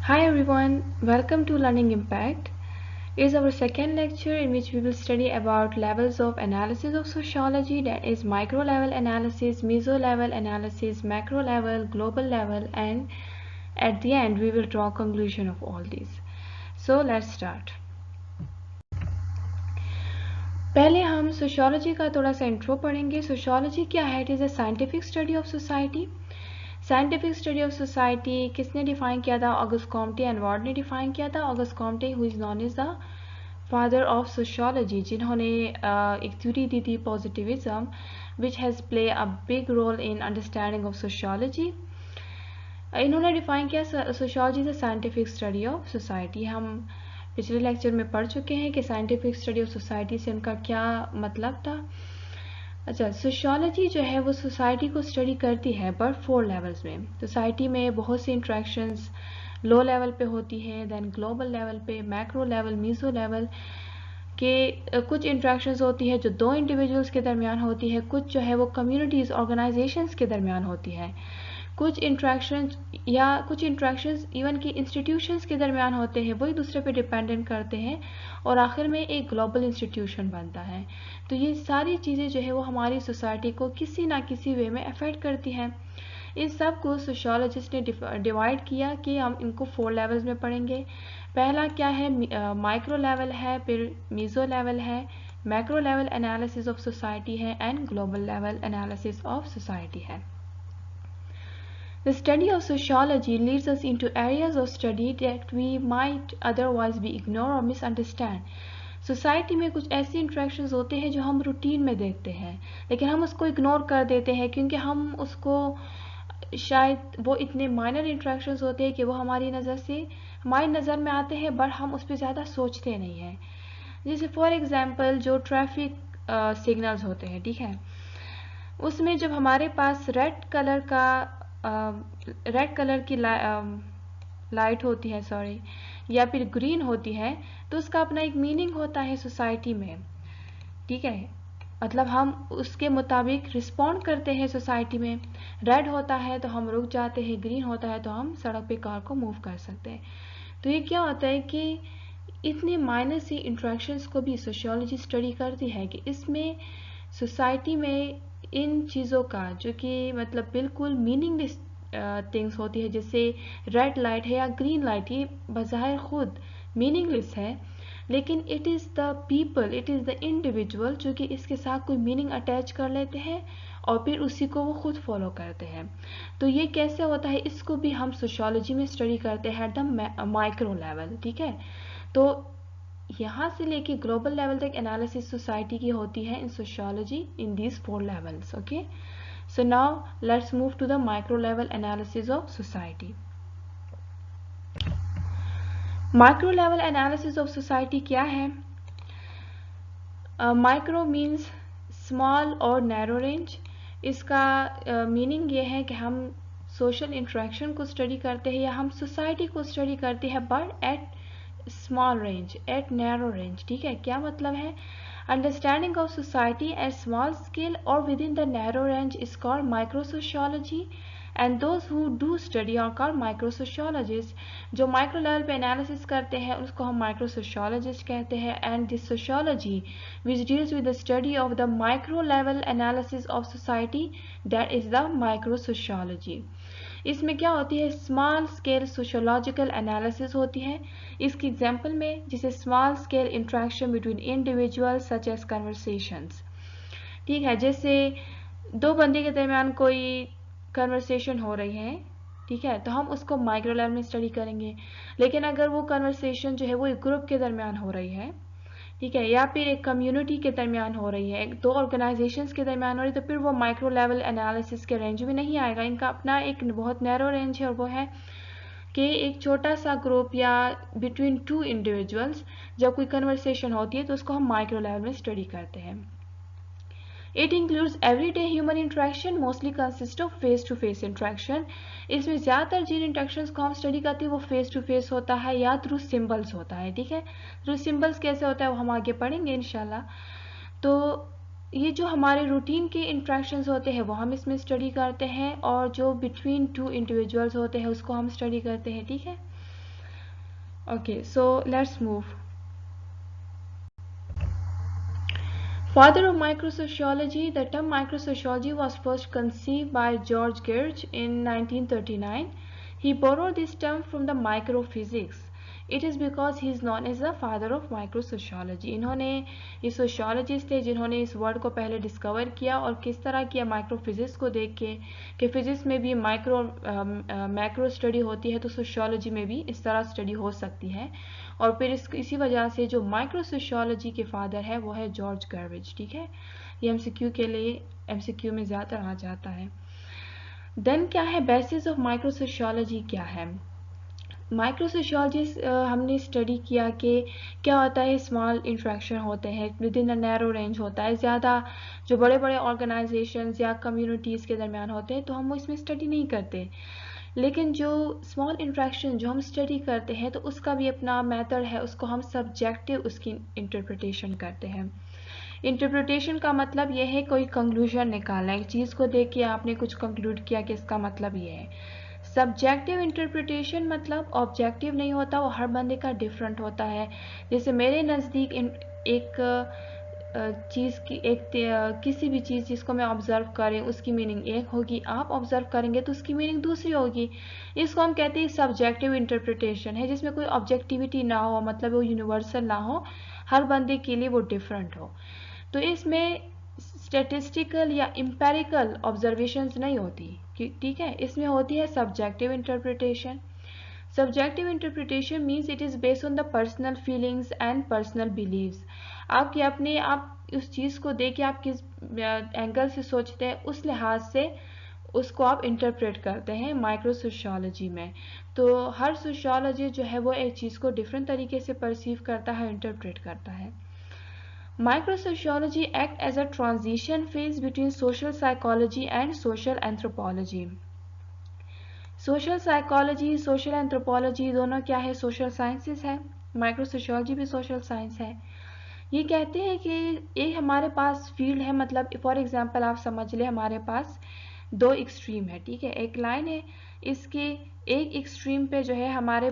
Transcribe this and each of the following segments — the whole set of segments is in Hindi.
Hi everyone, welcome to Learning Impact. It is our second lecture in which we will study about levels of analysis of sociology, that is micro level analysis, meso level analysis, macro level, global level, and at the end we will draw a conclusion of all these. So let's start. पहले हम सोशियोलॉजी का थोड़ा सा इंट्रो पढ़ेंगे. सोशियोलॉजी क्या है? It is a scientific study of society. Scientific study of society किसने डिफाइन किया था? ऑगस्ट कॉम्टे एंड वार्ड ने डिफाइन किया था. Auguste Comte who is known as the father of sociology, जिन्होंने एक थ्योरी दी थी positivism, which has play a big role in understanding of sociology. इन्होंने डिफाइन किया sociology is a scientific study of society. हम पिछले लेक्चर में पढ़ चुके हैं कि साइंटिफिक स्टडी ऑफ सोसाइटी से उनका क्या मतलब था. अच्छा, सोशियोलॉजी जो है वो सोसाइटी को स्टडी करती है बट 4 लेवल्स में. सोसाइटी में बहुत सी इंट्रैक्शंस लो लेवल पे होती हैं, देन ग्लोबल लेवल पे, मैक्रो लेवल, मीजो लेवल के कुछ इंट्रैक्शंस होती है जो 2 इंडिविजुअल्स के दरमियान होती है, कुछ जो है वो कम्युनिटीज़ ऑर्गेनाइजेशंस के दरमियान होती है, कुछ इंट्रैक्शंस इवन कि इंस्टीट्यूशंस के दरमियान होते हैं, वही दूसरे पे डिपेंडेंट करते हैं, और आखिर में एक ग्लोबल इंस्टीट्यूशन बनता है. तो ये सारी चीज़ें जो है वो हमारी सोसाइटी को किसी ना किसी वे में अफेक्ट करती हैं. इन सब को सोशियोलॉजिस्ट ने डिवाइड किया कि हम इनको 4 लेवल्स में पढ़ेंगे. पहला क्या है? माइक्रो लेवल है, फिर मीजो लेवल है, macro level analysis of society है, and global level analysis of society है. The study of sociology leads us into areas of study that we might otherwise be ignore or misunderstand. Society में कुछ ऐसी इंट्रैक्शंस होते हैं जो हम रूटीन में देखते हैं, लेकिन हम उसको इग्नोर कर देते हैं क्योंकि हम उसको शायद वो इतने माइनर इंट्रैक्शंस होते हैं कि वो हमारी नज़र में आते हैं, बट हम उस पर ज़्यादा सोचते नहीं हैं. जैसे फॉर एग्जांपल जो ट्रैफिक सिग्नल्स होते हैं, ठीक है, उसमें जब हमारे पास रेड कलर की लाइट होती है, सॉरी, या फिर ग्रीन होती है, तो उसका अपना एक मीनिंग होता है सोसाइटी में. ठीक है, मतलब हम उसके मुताबिक रिस्पॉन्ड करते हैं सोसाइटी में. रेड होता है तो हम रुक जाते हैं, ग्रीन होता है तो हम सड़क पे कार को मूव कर सकते हैं. तो ये क्या होता है कि इतने माइनर सी इंट्रैक्शंस को भी सोशियोलॉजी स्टडी करती है कि इसमें सोसाइटी में इन चीज़ों का जो कि मतलब बिल्कुल मीनिंगलेस थिंग्स होती है, जैसे रेड लाइट है या ग्रीन लाइट, ये बज़ाहिर खुद मीनिंगलेस है, लेकिन it is the people, it is the individual जो कि इसके साथ कोई मीनिंग अटैच कर लेते हैं और फिर उसी को वो खुद फॉलो करते हैं. तो ये कैसे होता है, इसको भी हम सोशियोलॉजी में स्टडी करते हैं एट द माइक्रो लेवल. ठीक है, तो यहाँ से लेके ग्लोबल लेवल तक एनालिसिस सोसाइटी की होती है in sociology in these 4 levels. Okay, so now let's move to the micro level analysis of society. Micro level analysis of society क्या है? माइक्रो मीन्स स्मॉल और नैरो रेंज. इसका मीनिंग ये है कि हम सोशल इंट्रैक्शन को स्टडी करते हैं या हम सोसाइटी को स्टडी करते हैं but at small range, at narrow range. ठीक है, क्या मतलब है? Understanding of society at small scale और within the narrow range is called micro sociology, and those who do study are called micro sociologist. जो माइक्रो लेवल पे एनालिसिस करते हैं उसको हम माइक्रो सोशियोलॉजिस्ट कहते हैं. And this sociology which deals with the study of the micro level analysis of society, that is the microsociology. इसमें क्या होती है? स्मॉल स्केल सोशियोलॉजिकल एनालिसिस होती है. इसकी एग्जांपल में जैसे small scale interaction between individuals such as conversations. ठीक है, जैसे दो बंदे के दरमियान कोई कन्वर्सेशन हो रही है, ठीक है, तो हम उसको माइक्रो लेवल में स्टडी करेंगे. लेकिन अगर वो कन्वर्सेशन जो है वो एक ग्रुप के दरमियान हो रही है, ठीक है, या फिर एक कम्युनिटी के दरमियान हो रही है, 2 ऑर्गेनाइजेशंस के दरमियान हो रही है, तो फिर वो माइक्रो लेवल एनालिसिस के रेंज में नहीं आएगा. इनका अपना एक बहुत नैरो रेंज है, और वो है कि एक छोटा सा ग्रुप या बिटवीन 2 इंडिविजुअल्स जब कोई कन्वर्सेशन होती है तो उसको हम माइक्रो लेवल में स्टडी करते हैं. It includes everyday human interaction, mostly consist of face-to-face interaction. इसमें ज़्यादातर जिन इंट्रैक्शंस को हम स्टडी करते हैं वो फेस टू फेस होता है या थ्रू सिम्बल्स होता है. ठीक है, थ्रू सिम्बल्स कैसे होता है वो हम आगे पढ़ेंगे इंशाल्लाह. तो ये जो हमारे रूटीन के इंट्रैक्शंस होते हैं वो हम इसमें स्टडी करते हैं, और जो बिटवीन 2 इंडिविजुअल्स होते हैं उसको हम स्टडी करते हैं. ठीक है, Okay, so let's move. Father of microsociology, the term microsociology was first conceived by George Gerge in 1939. He borrowed this term from the microphysics. It is because he is known as the father of microsociology. इन्होंने ये सोशियोलॉजिस्ट थे जिन्होंने इस वर्ड को पहले डिस्कवर किया और किस तरह किया माइक्रोफिजिक्स को देख के कि फिजिक्स में भी मैक्रो स्टडी होती है तो सोशियोलॉजी में भी इस तरह स्टडी हो सकती है। और फिर इसी वजह से जो माइक्रो सोशियोलॉजी के फादर है वो है जॉर्ज गर्विच। ठीक है, ये एमसीक्यू के लिए एमसीक्यू में ज़्यादा आ जाता है। देन क्या है बेसिस ऑफ माइक्रो सोशियोलॉजी क्या है? माइक्रो सोशियोलॉजी हमने स्टडी किया कि क्या होता है, स्मॉल इंट्रैक्शन होते हैं with in a narrow range होता है, ज़्यादा जो बड़े बड़े ऑर्गेनाइजेशंस या कम्युनिटीज़ के दरमियान होते हैं तो हम वो इसमें स्टडी नहीं करते। लेकिन जो स्मॉल इंट्रैक्शन जो हम स्टडी करते हैं तो उसका भी अपना मेथड है, उसको हम सब्जेक्टिव उसकी इंटरप्रिटेशन करते हैं। इंटरप्रिटेशन का मतलब यह है कोई कंक्लूजन निकालना, एक चीज़ को देख के आपने कुछ कंक्लूड किया कि इसका मतलब ये है। सब्जेक्टिव इंटरप्रिटेशन मतलब ऑब्जेक्टिव नहीं होता, वो हर बंदे का डिफरेंट होता है। जैसे मेरे नज़दीक एक चीज़ की किसी भी चीज़ जिसको मैं ऑब्ज़र्व करें उसकी मीनिंग एक होगी, आप ऑब्ज़र्व करेंगे तो उसकी मीनिंग दूसरी होगी। इसको हम कहते हैं सब्जेक्टिव इंटरप्रिटेशन है, जिसमें कोई ऑब्जेक्टिविटी ना हो, मतलब वो यूनिवर्सल ना हो, हर बंदे के लिए वो डिफरेंट हो। तो इसमें स्टेटिस्टिकल या इम्पेरिकल ऑब्जर्वेशंस नहीं होती, ठीक है, इसमें होती है subjective interpretation. Subjective interpretation means it is based on the personal feelings and personal beliefs. आपके अपने आप उस चीज़ को देख के आप किस एंगल से सोचते हैं उस लिहाज से उसको आप इंटरप्रेट करते हैं माइक्रो सोशियोलॉजी में। तो हर सोशियोलॉजी जो है वो एक चीज़ को डिफरेंट तरीके से परसीव करता है, इंटरप्रेट करता है। Microsociology acts as a transition phase between social psychology and social anthropology. Social psychology, social anthropology दोनों क्या है? सोशल साइंसेस है। माइक्रोसोशियोलॉजी भी सोशल साइंस है। ये कहते हैं कि एक हमारे पास फील्ड है, मतलब फॉर एग्जांपल आप समझ ले हमारे पास दो एक्सट्रीम है, ठीक है, एक लाइन है, इसके एक एक्सट्रीम पे जो है हमारे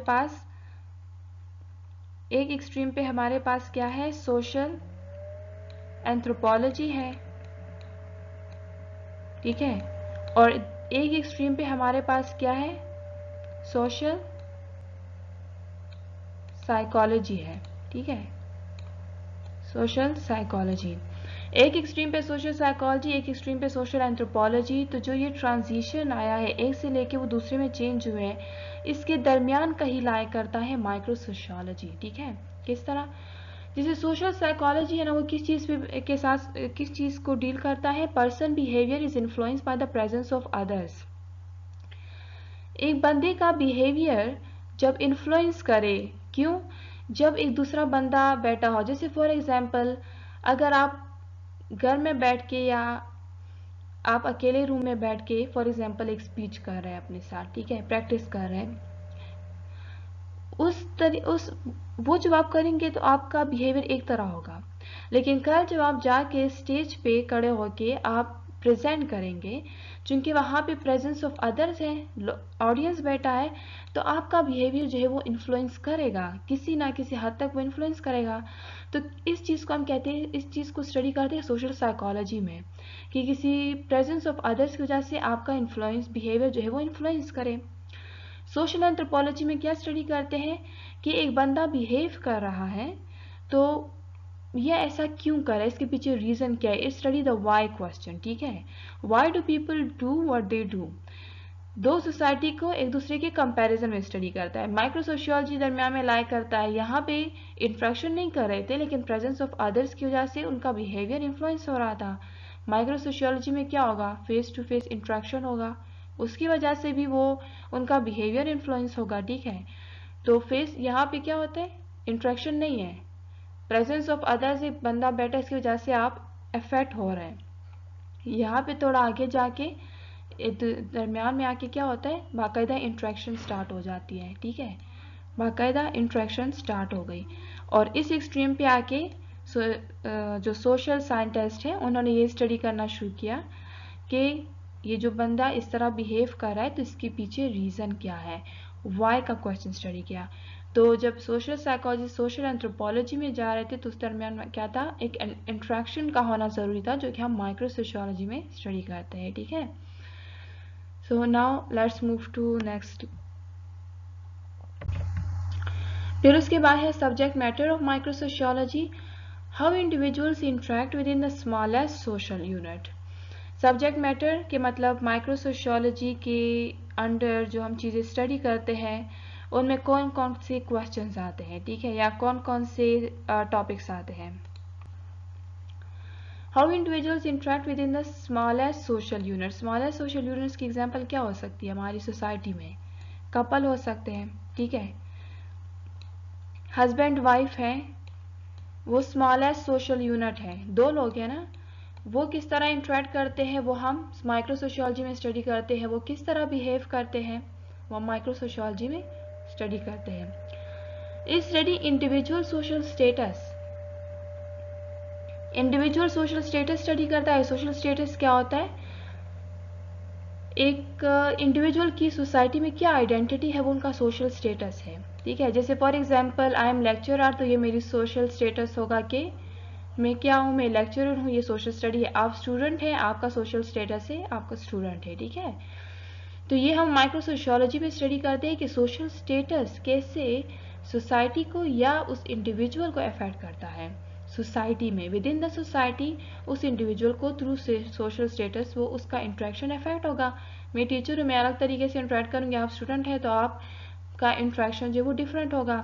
पास क्या है? सोशल एंथ्रोपोलॉजी है, ठीक है, और एक एक्सट्रीम पे हमारे पास क्या है? सोशल साइकोलॉजी है, ठीक है, सोशल साइकोलॉजी। एक एक्सट्रीम पे सोशल साइकोलॉजी, एक एक्सट्रीम पे सोशल एंथ्रोपोलॉजी। तो जो ये ट्रांजिशन आया है एक से लेके वो दूसरे में चेंज हुए हैं, इसके दरमियान का ही लाई करता है माइक्रो सोशियोलॉजी। ठीक है, किस तरह? जैसे सोशल साइकोलॉजी है ना, वो किस चीज़ पे के साथ किस चीज़ को डील करता है? Person behaviour is influenced by the presence of others. एक बंदे का बिहेवियर जब इन्फ्लुएंस करे, क्यों? जब एक दूसरा बंदा बैठा हो, जैसे फॉर एग्जांपल अगर आप घर में बैठ के या आप अकेले रूम में बैठ के फॉर एग्जांपल एक स्पीच कर रहे हैं अपने साथ, ठीक है, प्रैक्टिस कर रहे हैं, उस वो जब आप करेंगे तो आपका बिहेवियर एक तरह होगा। लेकिन कल जब आप जाके स्टेज पे खड़े होके आप प्रेजेंट करेंगे, चूंकि वहाँ पे प्रेजेंस ऑफ अदर्स है, ऑडियंस बैठा है, तो आपका बिहेवियर जो है वो इन्फ्लुएंस करेगा, किसी ना किसी हद तक वो इन्फ्लुएंस करेगा। तो इस चीज़ को हम कहते हैं, इस चीज़ को स्टडी करते हैं सोशल साइकोलॉजी में, कि किसी प्रेजेंस ऑफ अदर्स की वजह से आपका इन्फ्लुएंस बिहेवियर जो है वो इन्फ्लुएंस करे। सोशल एंथ्रोपोलॉजी में क्या स्टडी करते हैं कि एक बंदा बिहेव कर रहा है तो ये ऐसा क्यों कर रहा है, इसके पीछे रीज़न क्या है? It study the why question, ठीक है, why do people do what they do. दो सोसाइटी को एक दूसरे के कंपैरिजन में स्टडी करता है। माइक्रो सोशियोलॉजी दरमियान में लाई करता है, यहाँ पे इंट्रैक्शन नहीं कर रहे थे लेकिन प्रेजेंस ऑफ अदर्स की वजह से उनका बिहेवियर इन्फ्लुएंस हो रहा था। माइक्रो सोशियोलॉजी में क्या होगा? फेस टू फेस इंट्रैक्शन होगा, उसकी वजह से भी वो उनका बिहेवियर इन्फ्लुएंस होगा, ठीक है। तो फेस यहाँ पे क्या होता है? इंट्रैक्शन नहीं है, प्रेजेंस ऑफ अदर्स, एक बंदा बैठा इसकी वजह से आप अफेक्ट हो रहे हैं। यहाँ पे थोड़ा आगे जाके दरमियान में आके क्या होता है? बाकायदा इंट्रैक्शन स्टार्ट हो जाती है, ठीक है, बाकायदा इंट्रैक्शन स्टार्ट हो गई। और इस एक्सट्रीम पे आके जो सोशल साइंटिस्ट हैं उन्होंने ये स्टडी करना शुरू किया कि ये जो बंदा इस तरह बिहेव कर रहा है तो इसके पीछे रीज़न क्या है, वाई का क्वेश्चन स्टडी किया। तो जब सोशल साइकोलॉजी सोशल एंथ्रोपोलॉजी में जा रहे थे तो उस दरमियान क्या था, एक इंट्रैक्शन का होना ज़रूरी था, जो कि हम माइक्रो सोशियोलॉजी में स्टडी करते हैं। ठीक है, so now let's move to next. फिर उसके बाद है subject matter of micro sociology, how individuals interact within the smallest social unit. Subject matter के मतलब माइक्रो सोशियोलॉजी के अंडर जो हम चीज़ें स्टडी करते हैं उनमें कौन कौन से क्वेश्चंस आते हैं, ठीक है, या कौन कौन से टॉपिक्स आते हैं। How individuals interact within the smallest social unit. Smallest social units की एग्जांपल क्या हो सकती है हमारी सोसाइटी में? कपल हो सकते हैं, ठीक है, हस्बैंड वाइफ है, वो स्मॉलेस्ट सोशल यूनिट है, दो लोग हैं ना, वो किस तरह इंटरेक्ट करते हैं वो हम माइक्रो सोशियोलॉजी में स्टडी करते हैं, वो किस तरह बिहेव करते हैं वो हम माइक्रो सोशियोलॉजी में स्टडी करते हैं। इस study individual social status, individual social status study करता है। सोशल स्टेटस क्या होता है? एक इंडिविजुअल की सोसाइटी में क्या आइडेंटिटी है वो उनका सोशल स्टेटस है, ठीक है। जैसे for example I am lecturer, तो ये मेरी सोशल स्टेटस होगा कि मैं क्या हूँ, मैं लेक्चरर हूँ, ये सोशल स्टडी है। आप स्टूडेंट हैं, आपका सोशल स्टेटस है आपका स्टूडेंट है, ठीक है। तो ये हम माइक्रो सोशियोलॉजी में स्टडी करते हैं कि सोशल स्टेटस कैसे सोसाइटी को या उस इंडिविजुअल को अफेक्ट करता है। सोसाइटी में, विद इन द सोसाइटी, उस इंडिविजुअल को थ्रू सोशल स्टेटस वो उसका इंट्रैक्शन इफेक्ट होगा। मैं टीचर हूँ, मैं अलग तरीके से इंटरेक्ट करूँगी, आप स्टूडेंट हैं तो आपका इंट्रैक्शन जो वो डिफरेंट होगा,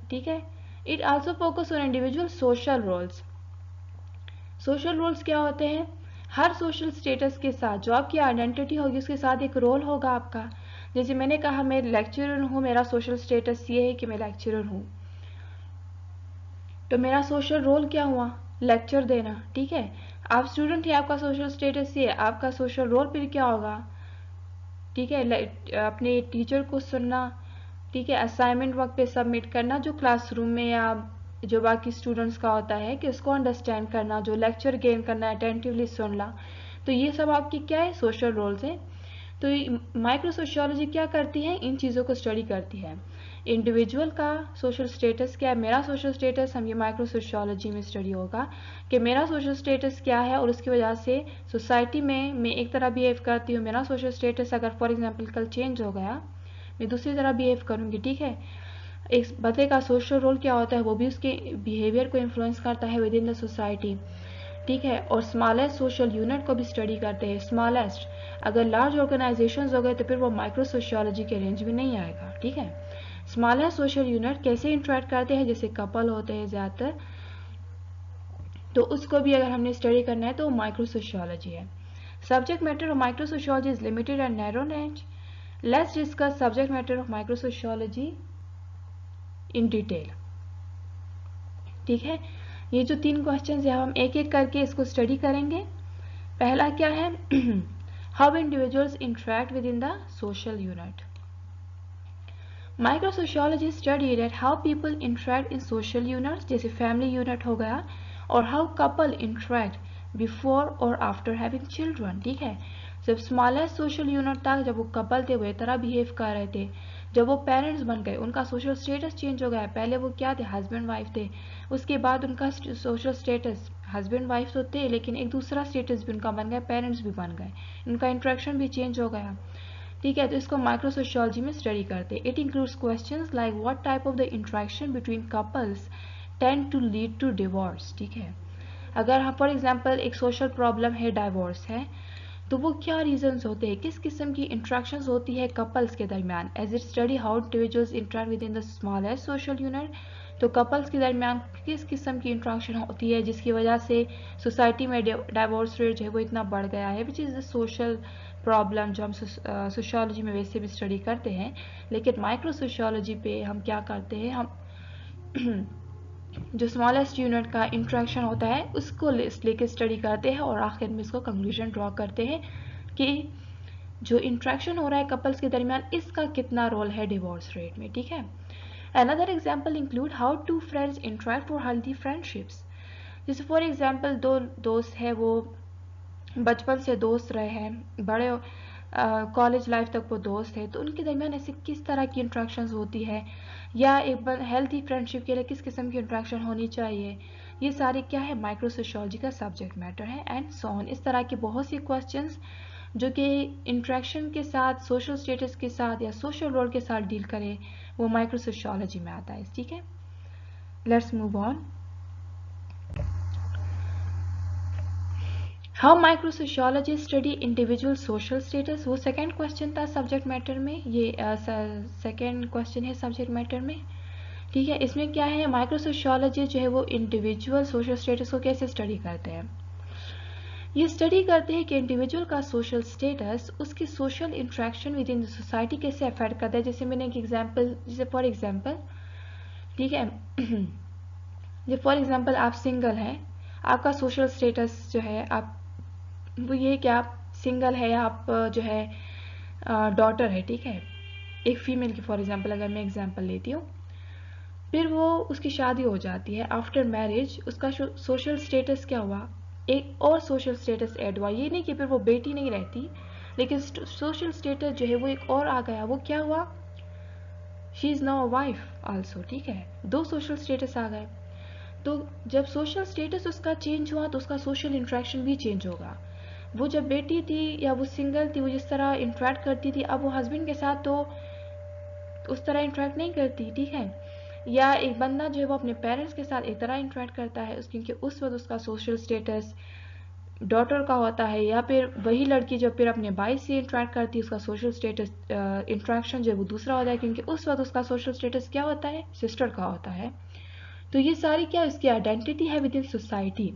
ठीक है। It also focus on individual social roles. Social roles क्या होते हैं? हर सोशल स्टेटस के साथ जो आपकी आइडेंटिटी होगी उसके साथ एक रोल होगा आपका। जैसे मैंने कहा मैं लेक्चरर हूँ, मेरा सोशल स्टेटस ये है कि मैं लेक्चरर हूँ, तो मेरा सोशल रोल क्या हुआ? लेक्चर देना, ठीक है। आप स्टूडेंट है, आपका सोशल स्टेटस ये है, आपका सोशल रोल फिर क्या होगा? ठीक है, अपने टीचर को सुनना, ठीक है, असाइनमेंट वक्त पे सबमिट करना, जो क्लासरूम में या जो बाकी स्टूडेंट्स का होता है कि उसको अंडरस्टैंड करना, जो लेक्चर गेन करना, अटेंटिवली सुनना, तो ये सब आपकी क्या है? सोशल रोल्स हैं। तो माइक्रो सोशियोलॉजी क्या करती है? इन चीज़ों को स्टडी करती है। इंडिविजुअल का सोशल स्टेटस क्या है, मेरा सोशल स्टेटस, हम ये माइक्रो सोशियोलॉजी में स्टडी होगा कि मेरा सोशल स्टेटस क्या है और उसकी वजह से सोसाइटी में मैं एक तरह बिहेव करती हूँ। मेरा सोशल स्टेटस अगर फॉर एग्जांपल कल चेंज हो गया, मैं दूसरी तरह बिहेव करूँगी, ठीक है। एक बंदे का सोशल रोल क्या होता है वो भी उसके बिहेवियर को इन्फ्लुएंस करता है विद इन द सोसाइटी, ठीक है। और स्मॉलेस्ट सोशल यूनिट को भी स्टडी करते हैं। स्मॉलेस्ट, अगर लार्ज ऑर्गेनाइजेशंस हो गए तो फिर वो माइक्रो सोशियोलॉजी के रेंज में नहीं आएगा, ठीक है। स्मॉलेस्ट सोशल यूनिट कैसे इंटरेक्ट करते हैं? जैसे कपल होते हैं ज़्यादातर, तो उसको भी अगर हमने स्टडी करना है तो माइक्रो सोशियोलॉजी है। Subject matter of micro sociology is limited and narrow range. Let's discuss subject matter of micro sociology in detail, ठीक है। ये जो 3 क्वेश्चन है हम एक एक करके इसको स्टडी करेंगे। पहला क्या है? How individuals interact within the social unit. Micro sociology study that how people interact in social units, जैसे फैमिली यूनिट हो गया, और हाउ कपल इंटरेक्ट बिफोर और आफ्टर हैविंग चिल्ड्रन, ठीक है। जब स्मॉलेस्ट सोशल यूनिट था, जब वो कपल थे वो इस तरह बिहेव कर रहे थे, जब वो पेरेंट्स बन गए उनका सोशल स्टेटस चेंज हो गया। पहले वो क्या थे? हस्बैंड वाइफ थे, उसके बाद उनका सोशल स्टेटस, हस्बैंड वाइफ तो थे लेकिन एक दूसरा स्टेटस भी उनका बन गया, पेरेंट्स भी बन गए, उनका इंट्रैक्शन भी चेंज हो गया, ठीक है। तो इसको माइक्रो सोशियोलॉजी में स्टडी करते हैं। It includes questions like what type of the interaction between couples tend to lead to divorce, ठीक है। अगर हम फॉर एग्जांपल एक सोशल प्रॉब्लम है, डाइवोर्स है, तो वो क्या रीजंस होते हैं, किस किस्म की इंट्रैक्शंस होती है कपल्स के दरमियान। As it study how individuals interact within the smallest social unit, तो कपल्स के दरमियान किस किस्म की इंट्रैक्शन होती है जिसकी वजह से सोसाइटी में डाइवोर्स रेट जो है वो इतना बढ़ गया है, which is the social problem, जो हम सोशियोलॉजी में वैसे भी स्टडी करते हैं, लेकिन माइक्रो सोशियोलॉजी पे हम क्या करते हैं, हम जो स्मॉलेस्ट यूनिट का इंट्रैक्शन होता है उसको लेके स्टडी करते हैं और आखिर में इसको कंक्लूजन ड्रॉ करते हैं कि जो इंट्रैक्शन हो रहा है कपल्स के दरमियान इसका कितना रोल है डिवोर्स रेट में, ठीक है। Another example include how two friends interact for healthy friendships. जैसे फॉर एग्जाम्पल दो दोस्त है, वो बचपन से दोस्त रहे हैं, बड़े कॉलेज लाइफ तक वो दोस्त है, तो उनके दरमियान ऐसे किस तरह की इंट्रैक्शंस होती है, या एक हेल्थी फ्रेंडशिप के लिए किस किस्म की इंट्रैक्शन होनी चाहिए, ये सारे क्या है माइक्रो सोशियोलॉजी का सब्जेक्ट मैटर है, एंड सो ऑन। इस तरह के बहुत सी क्वेश्चंस जो कि इंट्रैक्शन के साथ, सोशल स्टेटस के साथ या सोशल रोल के साथ डील करे, वो माइक्रो सोशियोलॉजी में आता है। ठीक है, let's move on. How micro sociology study individual social status, वो सेकेंड क्वेश्चन था सब्जेक्ट मैटर में, ये सेकेंड क्वेश्चन है सब्जेक्ट मैटर में। ठीक है, इसमें क्या है, माइक्रो सोशियोलॉजी जो है वो इंडिविजुअल सोशल स्टेटस को कैसे स्टडी करते हैं। ये स्टडी करते हैं कि इंडिविजुअल का सोशल स्टेटस उसकी social interaction with in the society कैसे अफेक्ट करता है। जैसे मैंने एक एग्जांपल, जैसे फॉर एग्जांपल, ठीक है, जैसे फॉर एग्जांपल आप सिंगल हैं, आपका सोशल स्टेटस जो है, आप वो ये कि आप सिंगल है या आप जो है डॉटर है, ठीक है, एक फीमेल की फॉर एग्जांपल अगर मैं एग्जांपल लेती हूँ, फिर वो उसकी शादी हो जाती है, आफ्टर मैरिज उसका सोशल स्टेटस क्या हुआ, एक और सोशल स्टेटस ऐड हुआ। ये नहीं कि फिर वो बेटी नहीं रहती, लेकिन सोशल स्टेटस जो है वो एक और आ गया। वो क्या हुआ, she is now a wife also. ठीक है, दो सोशल स्टेटस आ गए। तो जब सोशल स्टेटस उसका चेंज हुआ तो उसका सोशल इंट्रैक्शन भी चेंज होगा। वो जब बेटी थी या वो सिंगल थी, वो जिस तरह इंटरेक्ट करती थी, अब वो हस्बैंड के साथ तो उस तरह इंटरेक्ट नहीं करती। ठीक है, या एक बंदा जो है वो अपने पेरेंट्स के साथ एक तरह इंटरेक्ट करता है, क्योंकि उस वक्त उसका सोशल स्टेटस डॉटर का होता है, या फिर वही लड़की जो फिर अपने भाई से इंटरेक्ट करती है, उसका सोशल स्टेटस इंट्रैक्शन जो है वो दूसरा होता है, क्योंकि उस वक्त उसका सोशल स्टेटस क्या होता है, सिस्टर का होता है। तो ये सारी क्या इसकी आइडेंटिटी है विद इन सोसाइटी,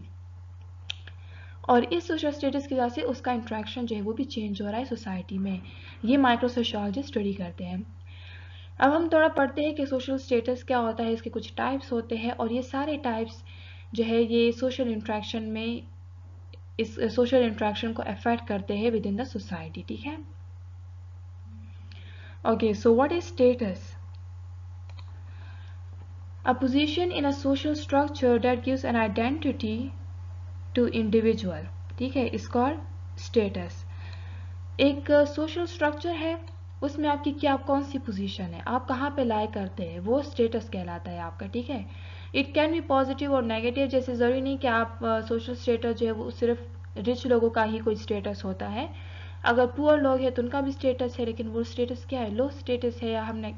और इस सोशल स्टेटस की वजह से उसका इंट्रैक्शन जो है वो भी चेंज हो रहा है सोसाइटी में। ये माइक्रो सोशियोलॉजी स्टडी करते हैं। अब हम थोड़ा पढ़ते हैं कि सोशल स्टेटस क्या होता है, इसके कुछ टाइप्स होते हैं, और ये सारे टाइप्स जो है ये सोशल इंट्रैक्शन में, इस सोशल इंट्रैक्शन को अफेक्ट करते हैं विद इन द सोसाइटी। ठीक है, okay, so what is status? A position in a social structure that gives an identity to individual, ठीक है, इज कॉल्ड स्टेटस। एक सोशल स्ट्रक्चर है, उसमें आपकी क्या, कौन सी पोजीशन है, आप कहाँ पे लाई करते हैं, वो स्टेटस कहलाता है आपका। ठीक है, इट कैन बी पॉजिटिव और नेगेटिव। जैसे ज़रूरी नहीं कि आप सोशल स्टेटस जो है वो सिर्फ रिच लोगों का ही कोई स्टेटस होता है। अगर पुअर लोग हैं तो उनका भी स्टेटस है, लेकिन वो स्टेटस क्या है, लो स्टेटस है, या हमने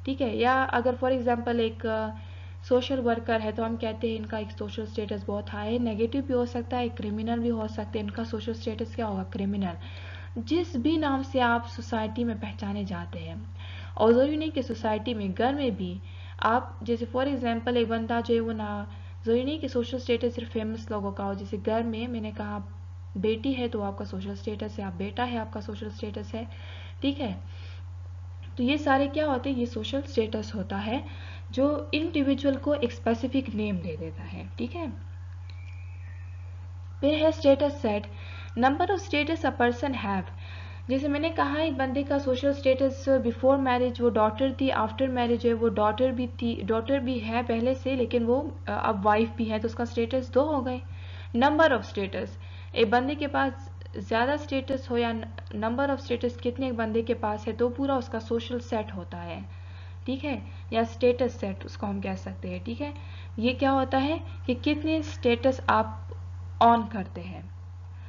ठीक है, या अगर फॉर एग्जांपल एक सोशल वर्कर है तो हम कहते हैं इनका एक सोशल स्टेटस बहुत हाई है। नेगेटिव भी हो सकता है, क्रिमिनल भी हो सकते हैं, इनका सोशल स्टेटस क्या होगा, क्रिमिनल। जिस भी नाम से आप सोसाइटी में पहचाने जाते हैं, और ज़रूरी नहीं कि सोसाइटी में, घर में भी आप, जैसे फॉर एग्जांपल एक बंदा जो है वो ना, ज़रूरी नहीं कि सोशल स्टेटस सिर्फ फेमस लोगों का हो। जैसे घर में मैंने कहा बेटी है तो आपका सोशल स्टेटस है, आप बेटा है आपका सोशल स्टेटस है। ठीक है, तो ये सारे क्या होते हैं, ये सोशल स्टेटस होता है जो इंडिविजुअल को एक स्पेसिफिक नेम दे देता है। ठीक है, फिर है status set, number of status a person have. जैसे मैंने कहा एक बंदे का सोशल स्टेटस बिफोर मैरिज वो डॉटर थी, आफ्टर मैरिज है वो डॉटर भी थी, डॉटर भी है पहले से, लेकिन वो अब वाइफ भी है, तो उसका स्टेटस दो हो गए। नंबर ऑफ स्टेटस, एक बंदे के पास ज़्यादा स्टेटस हो या नंबर ऑफ स्टेटस कितने एक बंदे के पास है, तो पूरा उसका सोशल सेट होता है। ठीक है, या स्टेटस सेट उसको हम कह सकते हैं। ठीक है, ये क्या होता है कि कितने स्टेटस आप ऑन करते हैं,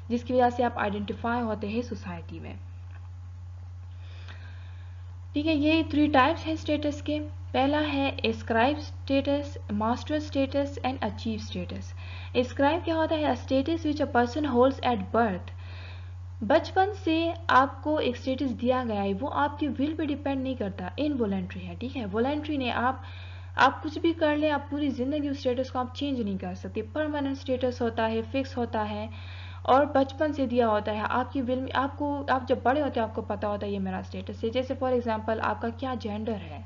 जिसकी वजह से आप आइडेंटिफाई होते हैं सोसाइटी में। ठीक है, ये 3 टाइप्स हैं स्टेटस के। पहला है ascribe status, master status and achieve status. Ascribe क्या होता है, status which a person holds at birth. बचपन से आपको एक स्टेटस दिया गया है, वो आपकी विल पे डिपेंड नहीं करता, इनवॉलेंट्री है। ठीक है, वॉलेंट्री नहीं, आप कुछ भी कर ले, आप पूरी जिंदगी उस स्टेटस को आप चेंज नहीं कर सकते। परमानेंट स्टेटस होता है, फिक्स होता है, और बचपन से दिया होता है आपकी विल में। आपको, आप जब बड़े होते हैं आपको पता होता है ये मेरा स्टेटस है। जैसे फॉर एग्जांपल आपका क्या जेंडर है,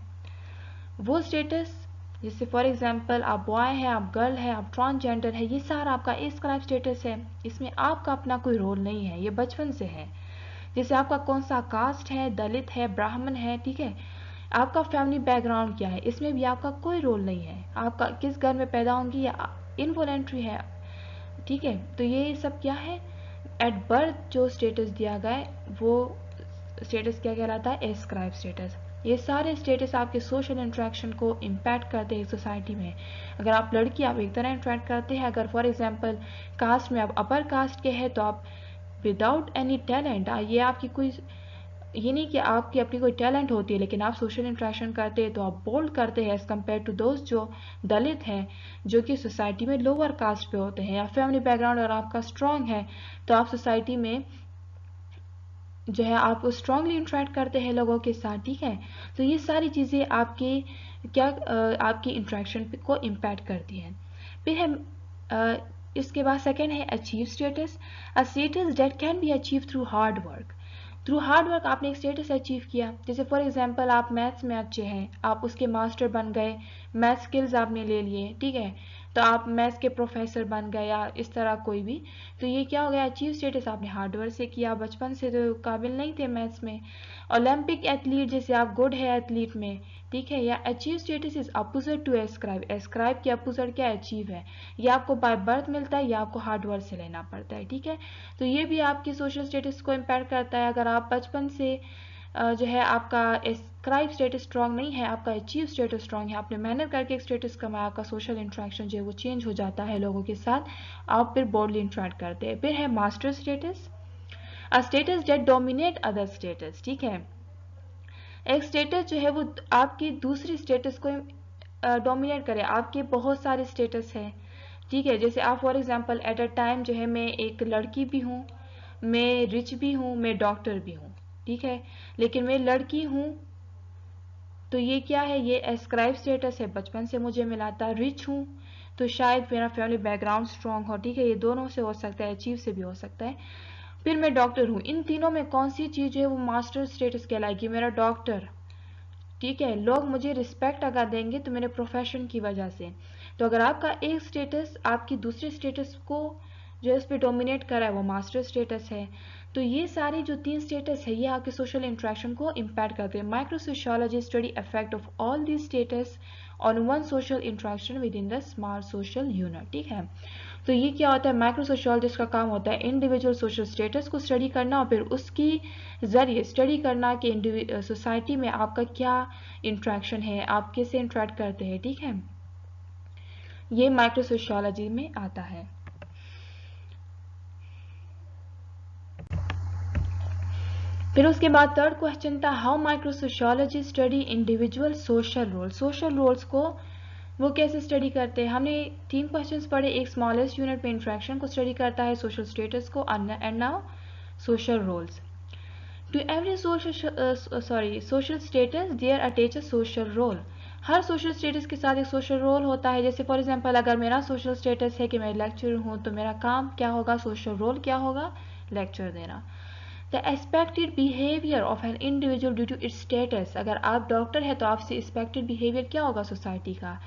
वो स्टेटस, जैसे फॉर एग्जांपल आप बॉय है, आप गर्ल है, आप ट्रांसजेंडर है, ये सारा आपका एस्क्राइब स्टेटस है। इसमें आपका अपना कोई रोल नहीं है, ये बचपन से है। जैसे आपका कौन सा कास्ट है, दलित है, ब्राह्मण है, ठीक है, आपका फैमिली बैकग्राउंड क्या है, इसमें भी आपका कोई रोल नहीं है। आपका किस घर में पैदा होंगी या इनवॉलेंट्री है। ठीक है, तो ये सब क्या है, एट बर्थ जो स्टेटस दिया गया है वो स्टेटस क्या कहलाता है, एस्क्राइब स्टेटस। ये सारे स्टेटस आपके सोशल इंट्रैक्शन को इम्पैक्ट करते हैं सोसाइटी में। अगर आप लड़की, आप एक तरह इंट्रैक्ट करते हैं, अगर फॉर एग्जांपल कास्ट में आप अपर कास्ट के हैं तो आप विदाउट एनी टैलेंट, ये आपकी कोई, ये नहीं कि आपकी अपनी कोई टैलेंट होती है, लेकिन आप सोशल इंट्रैक्शन करते हैं तो आप बोल्ड करते हैं एज कम्पेयर टू दोस्त जो दलित हैं, जो कि सोसाइटी में लोअर कास्ट पे होते हैं, या फैमिली बैकग्राउंड अगर आपका स्ट्रांग है तो आप सोसाइटी में जो है आप स्ट्रांगली इंट्रैक्ट करते हैं लोगों के साथ, ठीक है। तो ये सारी चीज़ें आपके क्या आपकी इंट्रैक्शन को इम्पैक्ट करती हैं। फिर है इसके बाद सेकेंड है achieve status. A status that can be achieve through hard work. Through hard work आपने एक स्टेटस अचीव किया, जैसे फॉर एग्जांपल आप मैथ्स में अच्छे हैं, आप उसके मास्टर बन गए, मैथ स्किल्स आपने ले लिए, ठीक है, तो आप मैथ्स के प्रोफेसर बन गए या इस तरह कोई भी, तो ये क्या हो गया, अचीव स्टेटस आपने हार्ड वर्क से किया। बचपन से तो काबिल नहीं थे मैथ्स में। ओलंपिक एथलीट, जैसे आप गुड है एथलीट में, ठीक है, या achieve status is opposite to ascribe. Ascribe की अपोजिट क्या, अचीव है। ये आपको बाय बर्थ मिलता है या आपको हार्ड वर्क से लेना पड़ता है, ठीक है। तो ये भी आपकी सोशल स्टेटस को इम्पैक्ट करता है। अगर आप बचपन से जो है आपका एस्क्राइब स्टेटस स्ट्रांग नहीं है, आपका अचीव स्टेटस स्ट्रांग है, आपने मेहनत करके एक स्टेटस कमाया, आपका सोशल इंट्रैक्शन जो है वो चेंज हो जाता है लोगों के साथ, आप फिर बोल्डली इंट्रैक्ट करते हैं। फिर है master status. A status that dominate other status, ठीक है। एक स्टेटस जो है वो आपकी दूसरी स्टेटस को डोमिनेट करे। आपके बहुत सारे स्टेटस है, ठीक है, जैसे आप for example at a time जो है मैं एक लड़की भी हूँ, मैं रिच भी हूँ, मैं डॉक्टर भी हूँ, ठीक है, लेकिन मैं लड़की हूँ तो ये क्या है, ये एस्क्राइब स्टेटस है, बचपन से मुझे मिला था। रिच हूँ तो शायद मेरा फैमिली बैकग्राउंड स्ट्रांग हो, ठीक है, ये दोनों से हो सकता है, अचीव से भी हो सकता है। फिर मैं डॉक्टर हूँ, इन तीनों में कौन सी चीज़ है वो मास्टर स्टेटस कहलाएगी, मेरा डॉक्टर, ठीक है। लोग मुझे रिस्पेक्ट अगर देंगे तो मेरे प्रोफेशन की वजह से। तो अगर आपका एक स्टेटस आपकी दूसरे स्टेटस को जो है उस पर डोमिनेट कर रहा है वो मास्टर स्टेटस है। तो ये सारी जो तीन स्टेटस है ये आपके सोशल इंट्रैक्शन को इम्पैक्ट करते हैं। Micro sociology study effect of all this status on one social interaction with in the small social unit, ठीक है। तो ये क्या होता है, माइक्रो सोशियोलॉजिस्ट का काम होता है इंडिविजुअल सोशल स्टेटस को स्टडी करना और फिर उसकी जरिए स्टडी करना कि सोसाइटी में आपका क्या इंट्रैक्शन है, आप कैसे इंट्रैक्ट करते हैं, ठीक है। ये माइक्रो सोशियोलॉजी में आता है। फिर उसके बाद थर्ड क्वेश्चन था how micro sociology study individual social role. Social roles को वो कैसे स्टडी करते हैं। हमने 3 क्वेश्चंस पढ़े, एक स्मॉलेस्ट यूनिट में इंट्रैक्शन को स्टडी करता है, सोशल स्टेटस को, and now social roles. To every social status there attach a social role. हर सोशल स्टेटस के साथ एक सोशल रोल होता है। जैसे फॉर एग्जांपल अगर मेरा सोशल स्टेटस है कि मैं लेक्चरर हूँ तो मेरा काम क्या होगा, सोशल रोल क्या होगा, लेक्चर देना। The expected behaviour of an individual due to its status. अगर आप डॉक्टर है तो आपसे एक्सपेक्टेड बिहेवियर क्या होगा सोसाइटी का,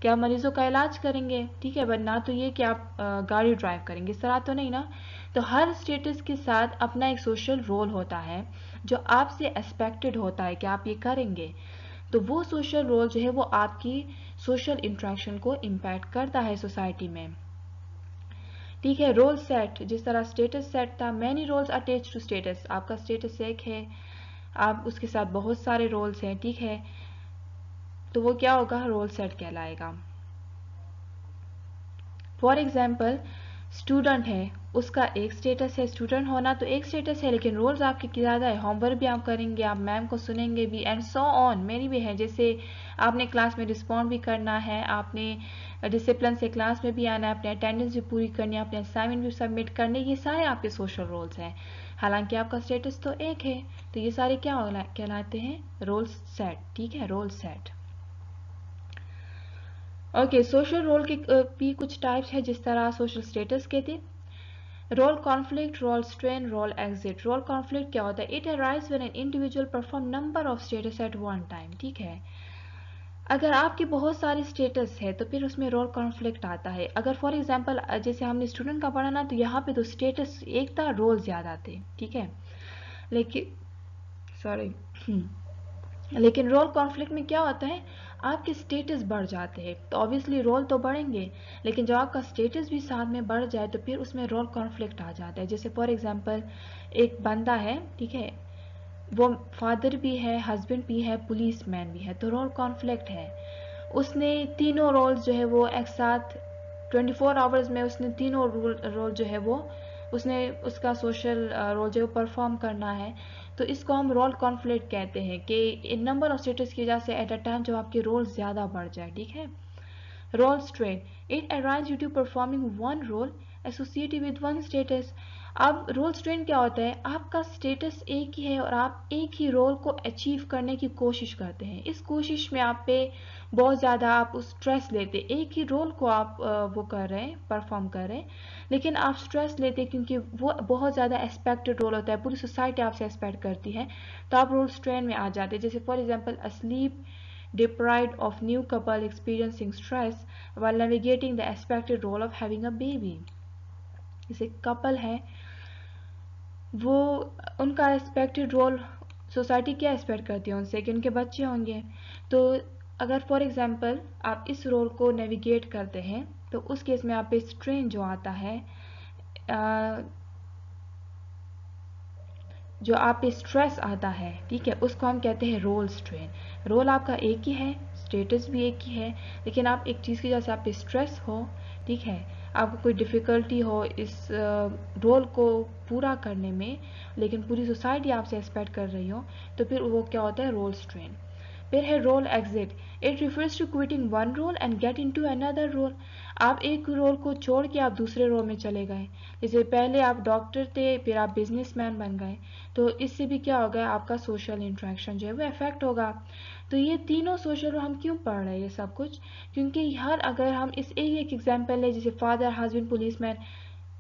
क्या मरीजों का इलाज करेंगे, ठीक है, बट ना तो ये कि आप गाड़ी ड्राइव करेंगे, इस तरह तो नहीं ना। तो हर स्टेटस के साथ अपना एक सोशल रोल होता है जो आपसे एक्सपेक्टेड होता है कि आप ये करेंगे। तो वो सोशल रोल जो है वो आपकी सोशल इंट्रैक्शन को इम्पैक्ट करता है सोसाइटी में, ठीक है। रोल सेट, जिस तरह स्टेटस सेट था, many roles attach to status. आपका स्टेटस एक है, आप उसके साथ बहुत सारे रोल्स हैं, ठीक है, तो वो क्या होगा, रोल सेट कहलाएगा। फॉर एग्जाम्पल स्टूडेंट है, उसका एक स्टेटस है, स्टूडेंट होना तो एक स्टेटस है, लेकिन रोल्स आपके ज़्यादा है, होमवर्क भी आप करेंगे, आप मैम को सुनेंगे भी, एंड सो ऑन मेनी भी है। जैसे आपने क्लास में रिस्पॉन्ड भी करना है, आपने डिसिप्लिन से क्लास में भी आना है, अपने अटेंडेंस भी पूरी करनी है, अपने असाइनमेंट भी सबमिट करने, ये सारे आपके सोशल रोल्स हैं। हालांकि आपका स्टेटस तो एक है, तो ये सारे क्या कहलाते हैं, रोल सेट, ठीक है, role set. Okay, social role के भी कुछ टाइप्स है, जिस तरह सोशल स्टेटस के थे। Role conflict, role strain, role exit. Role conflict क्या होता है, it arise when an individual perform number of status at one time, ठीक है। अगर आपके बहुत सारे स्टेटस है तो फिर उसमें रोल कॉन्फ्लिक्ट आता है। अगर फॉर एग्जांपल जैसे हमने स्टूडेंट का पढ़ा ना, तो यहाँ पे तो स्टेटस एक था, रोल ज़्यादा थे, ठीक है, लेकिन सॉरी लेकिन रोल कॉन्फ्लिक्ट में क्या होता है, आपके स्टेटस बढ़ जाते हैं, तो ऑब्वियसली रोल तो बढ़ेंगे, लेकिन जब आपका स्टेटस भी साथ में बढ़ जाए तो फिर उसमें रोल कॉन्फ्लिक्ट आ जाता है। जैसे फॉर एग्जांपल एक बंदा है, ठीक है, वो फादर भी है, हस्बैंड भी है, पुलिस मैन भी है, तो रोल कॉन्फ्लिक्ट है। उसने तीनों रोल्स जो है वो एक साथ 24 आवर्स में उसने तीनों रोल जो है वो उसने उसका सोशल रोल जो है परफॉर्म करना है। तो इसको हम रोल कॉन्फ्लिक्ट कहते हैं कि इन नंबर ऑफ स्टेटस की वजह से एट अ टाइम जब आपके रोल ज़्यादा बढ़ जाए, ठीक है। Role strain, it arise due to performing one role associated with one status. अब रोल स्ट्रेन क्या होता है, आपका स्टेटस एक ही है और आप एक ही रोल को अचीव करने की कोशिश करते हैं। इस कोशिश में आप पे बहुत ज़्यादा आप स्ट्रेस लेते, एक ही रोल को आप वो कर रहे हैं, परफॉर्म कर रहे हैं, लेकिन आप स्ट्रेस लेते क्योंकि वो बहुत ज़्यादा एक्सपेक्टेड रोल होता है, पूरी सोसाइटी आपसे एक्सपेक्ट करती है, तो आप रोल स्ट्रेन में आ जाते हैं। जैसे for example asleep deprived of new couple experiencing stress while navigating the expected role of having a baby। जैसे कपल है, वो उनका एक्सपेक्टेड रोल, सोसाइटी क्या एक्सपेक्ट करती है उनसे कि उनके बच्चे होंगे। तो अगर फॉर एग्जांपल आप इस रोल को नेविगेट करते हैं तो उस केस में आप पे स्ट्रेन जो आता है, जो आप पे स्ट्रेस आता है, ठीक है, उसको हम कहते हैं रोल स्ट्रेन। रोल आपका एक ही है, स्टेटस भी एक ही है, लेकिन आप एक चीज़ की वजह से आप पे स्ट्रेस हो, ठीक है, आपको कोई डिफ़िकल्टी हो इस रोल को पूरा करने में, लेकिन पूरी सोसाइटी आपसे एक्सपेक्ट कर रही हो, तो फिर वो क्या होता है, रोल स्ट्रेन। फिर है role exit, it refers to quitting one role and get into another role. आप एक रोल को छोड़ के आप दूसरे रोल में चले गए, जैसे पहले आप डॉक्टर थे फिर आप बिजनेसमैन बन गए, तो इससे भी क्या होगा, आपका सोशल इंट्रैक्शन जो है वो इफेक्ट होगा। तो ये तीनों सोशल हम क्यों पढ़ रहे हैं ये सब कुछ, क्योंकि हर अगर हम इस एक एग्जाम्पल है, जैसे फादर हस्बैंड पुलिसमैन,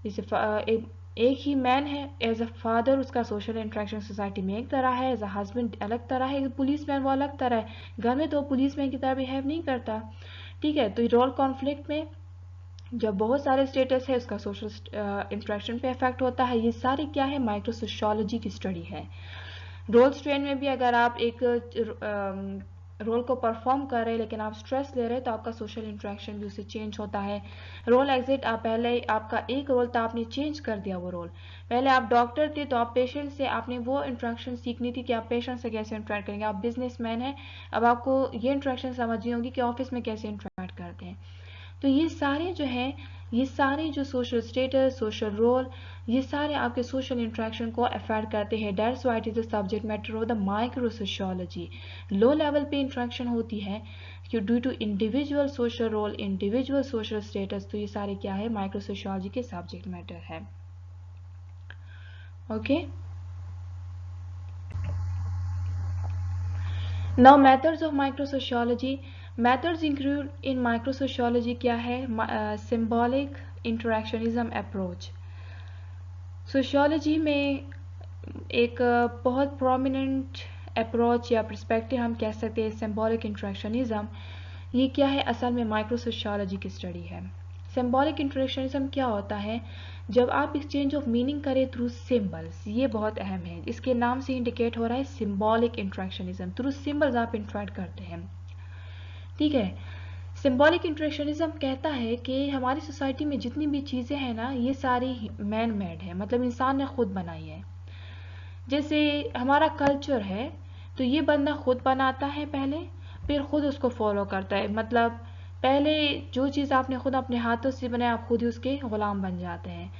जैसे एक ही मैन है, एज अ फादर उसका सोशल इंट्रैक्शन सोसाइटी में एक तरह है, एज अ हस्बैंड अलग तरह है, पुलिस मैन वो अलग तरह है, घर में तो पुलिस मैन की तरह बिहेव नहीं करता, ठीक है। तो रोल कॉन्फ्लिक्ट में जब बहुत सारे स्टेटस है उसका सोशल इंट्रैक्शन पे इफेक्ट होता है। ये सारी क्या है, माइक्रो सोशियोलॉजी की स्टडी है। रोल स्ट्रेन में भी अगर आप एक रोल को परफॉर्म कर रहे हैं लेकिन आप स्ट्रेस ले रहे हैं तो आपका सोशल इंट्रैक्शन भी उससे चेंज होता है। रोल एग्जिट, आप पहले आपका एक रोल था आपने चेंज कर दिया वो रोल, पहले आप डॉक्टर थे तो आप पेशेंट से आपने वो इंट्रैक्शन सीखनी थी कि आप पेशेंट से कैसे इंट्रैक्ट करेंगे। आप बिजनेसमैन हैं, अब आपको ये इंट्रैक्शन समझनी होगी कि ऑफिस में कैसे इंट्रैक्ट करते हैं। तो ये सारे जो हैं, ये सारे जो सोशल स्टेटस, सोशल रोल, ये सारे आपके सोशल इंट्रैक्शन को अफेक्ट करते हैं। That's why it is the subject matter of the micro sociology. Low level पे इंट्रैक्शन होती है कि due to individual social role, individual social status, तो ये सारे क्या है, माइक्रो सोशियोलॉजी के सब्जेक्ट मैटर है। Okay, now methods of micro sociology. Methods include in micro sociology क्या है, सिंबॉलिक इंटरेक्शनिज्म अप्रोच। सोशियोलॉजी में एक बहुत प्रोमिनेंट अप्रोच या पर्सपेक्टिव हम कह सकते हैं सिंबॉलिक इंटरेक्शनिज्म। ये क्या है, असल में माइक्रो सोशियोलॉजी की स्टडी है। सिंबॉलिक इंटरेक्शनिज्म क्या होता है, जब आप एक्सचेंज ऑफ मीनिंग करें थ्रू सिंबल्स, ये बहुत अहम है, इसके नाम से इंडिकेट हो रहा है सिंबॉलिक इंटरेक्शनिज्म, थ्रू सिंबल्स आप इंटरेक्ट करते हैं, ठीक है। सिंबॉलिक इंटरेक्शनिज्म कहता है कि हमारी सोसाइटी में जितनी भी चीज़ें हैं ना, ये सारी मैन मेड है, मतलब इंसान ने खुद बनाई है। जैसे हमारा कल्चर है तो ये बंदा खुद बनाता है पहले, फिर खुद उसको फॉलो करता है, मतलब पहले जो चीज़ आपने खुद अपने हाथों से बनाया आप खुद ही उसके गुलाम बन जाते हैं।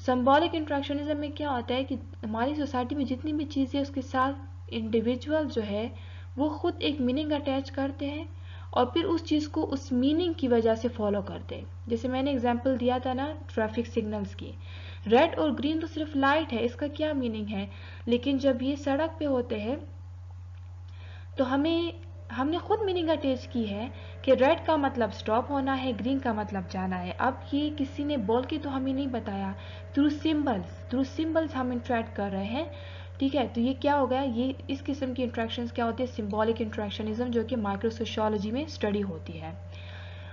सिंबॉलिक इंट्रैक्शनिज्म में क्या होता है कि हमारी सोसाइटी में जितनी भी चीज़ें उसके साथ इंडिविजुअल जो है वो खुद एक मीनिंग अटैच करते हैं और फिर उस चीज़ को उस मीनिंग की वजह से फॉलो करते हैं। जैसे मैंने एग्जांपल दिया था ना ट्रैफिक सिग्नल्स की, रेड और ग्रीन तो सिर्फ लाइट है, इसका क्या मीनिंग है, लेकिन जब ये सड़क पे होते हैं तो हमने खुद मीनिंग अटैच की है कि रेड का मतलब स्टॉप होना है, ग्रीन का मतलब जाना है। अब ये किसी ने बोल के तो हमें नहीं बताया, थ्रू सिंबल्स हम इंटरेक्ट कर रहे हैं, ठीक है। तो ये क्या हो गया, ये इस किस्म की इंट्रैक्शंस क्या होती है, सिंबॉलिक इंट्रैक्शनिज्म, जो कि माइक्रो सोशियोलॉजी में स्टडी होती है।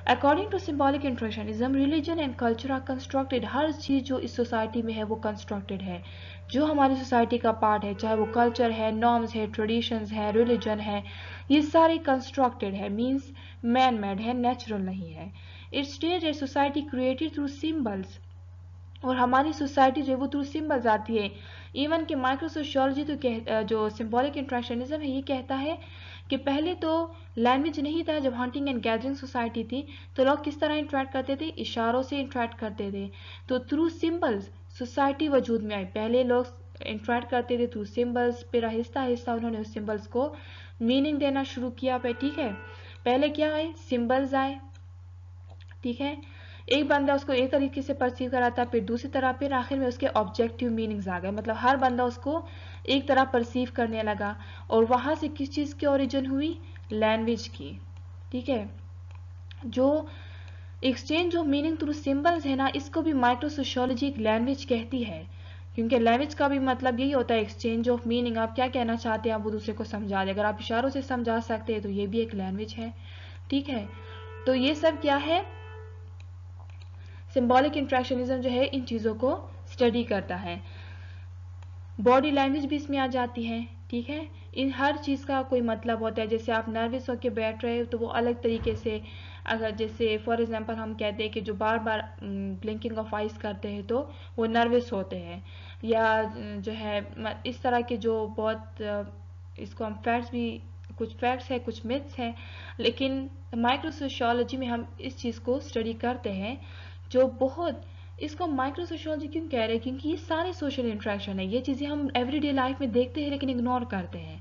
According to symbolic interactionism religion and culture are constructed. हर चीज़ जो इस सोसाइटी में है वो कंस्ट्रक्टेड है, जो हमारी सोसाइटी का पार्ट है, चाहे वो कल्चर है, नॉर्म्स है, ट्रेडिशंस है, रिलीजन है, ये सारे कंस्ट्रक्टेड है, मीन्स मैन मेड है, नेचुरल नहीं है। It stage a society created through symbols, और हमारी सोसाइटी जो है वो थ्रू सिम्बल्स आती है। इवन कि माइक्रो सोशियोलॉजी तो जो सिम्बॉलिक इंट्रैक्शनिज्म है ये कहता है कि पहले तो लैंग्वेज नहीं था, जब हंटिंग एंड गैदरिंग सोसाइटी थी तो लोग किस तरह इंटरेक्ट करते थे, इशारों से इंटरेक्ट करते थे। तो थ्रू सिम्बल्स सोसाइटी वजूद में आई। पहले लोग इंटरेक्ट करते थे थ्रू सिम्बल्स, फिर आहिस्ता आहिस्ता उन्होंने उस सिम्बल्स को मीनिंग देना शुरू किया। पे ठीक है, पहले क्या आए, सिम्बल्स आए, ठीक है, एक बंदा उसको एक तरीके से परसीव करा था, फिर दूसरी तरह, फिर आखिर में उसके ऑब्जेक्टिव मीनिंग्स आ गए, मतलब हर बंदा उसको एक तरह परसीव करने लगा। और वहां से किस चीज़ की ओरिजिन हुई, लैंग्वेज की। ठीक है, जो exchange of meaning through symbols है ना, इसको भी माइक्रो सोशियोलॉजी एक लैंग्वेज कहती है, क्योंकि लैंग्वेज का भी मतलब यही होता है, एक्सचेंज ऑफ मीनिंग। आप क्या कहना चाहते हैं आप वो दूसरे को समझा दे। अगर आप इशारों से समझा सकते हैं तो ये भी एक लैंग्वेज है। ठीक है, तो ये सब क्या है, सिंबॉलिक इंट्रैक्शनिज्म जो है इन चीज़ों को स्टडी करता है। बॉडी लैंग्वेज भी इसमें आ जाती है। ठीक है, इन हर चीज़ का कोई मतलब होता है। जैसे आप नर्वस होकर बैठ रहे हो तो वो अलग तरीके से, अगर जैसे फॉर एग्जांपल हम कहते हैं कि जो बार बार ब्लिंकिंग ऑफ आइज करते हैं तो वो नर्वस होते हैं, या जो है इस तरह के जो बहुत इसको हम फैक्ट्स भी, कुछ फैक्ट्स है कुछ मिथ्स हैं, लेकिन माइक्रो सोशियोलॉजी में हम इस चीज़ को स्टडी करते हैं जो बहुत, इसको माइक्रो सोशियोलॉजी क्यों कह रहे हैं, क्योंकि ये सारे सोशल इंट्रैक्शन है, ये चीज़ें हम एवरीडे लाइफ में देखते हैं लेकिन इग्नोर करते हैं।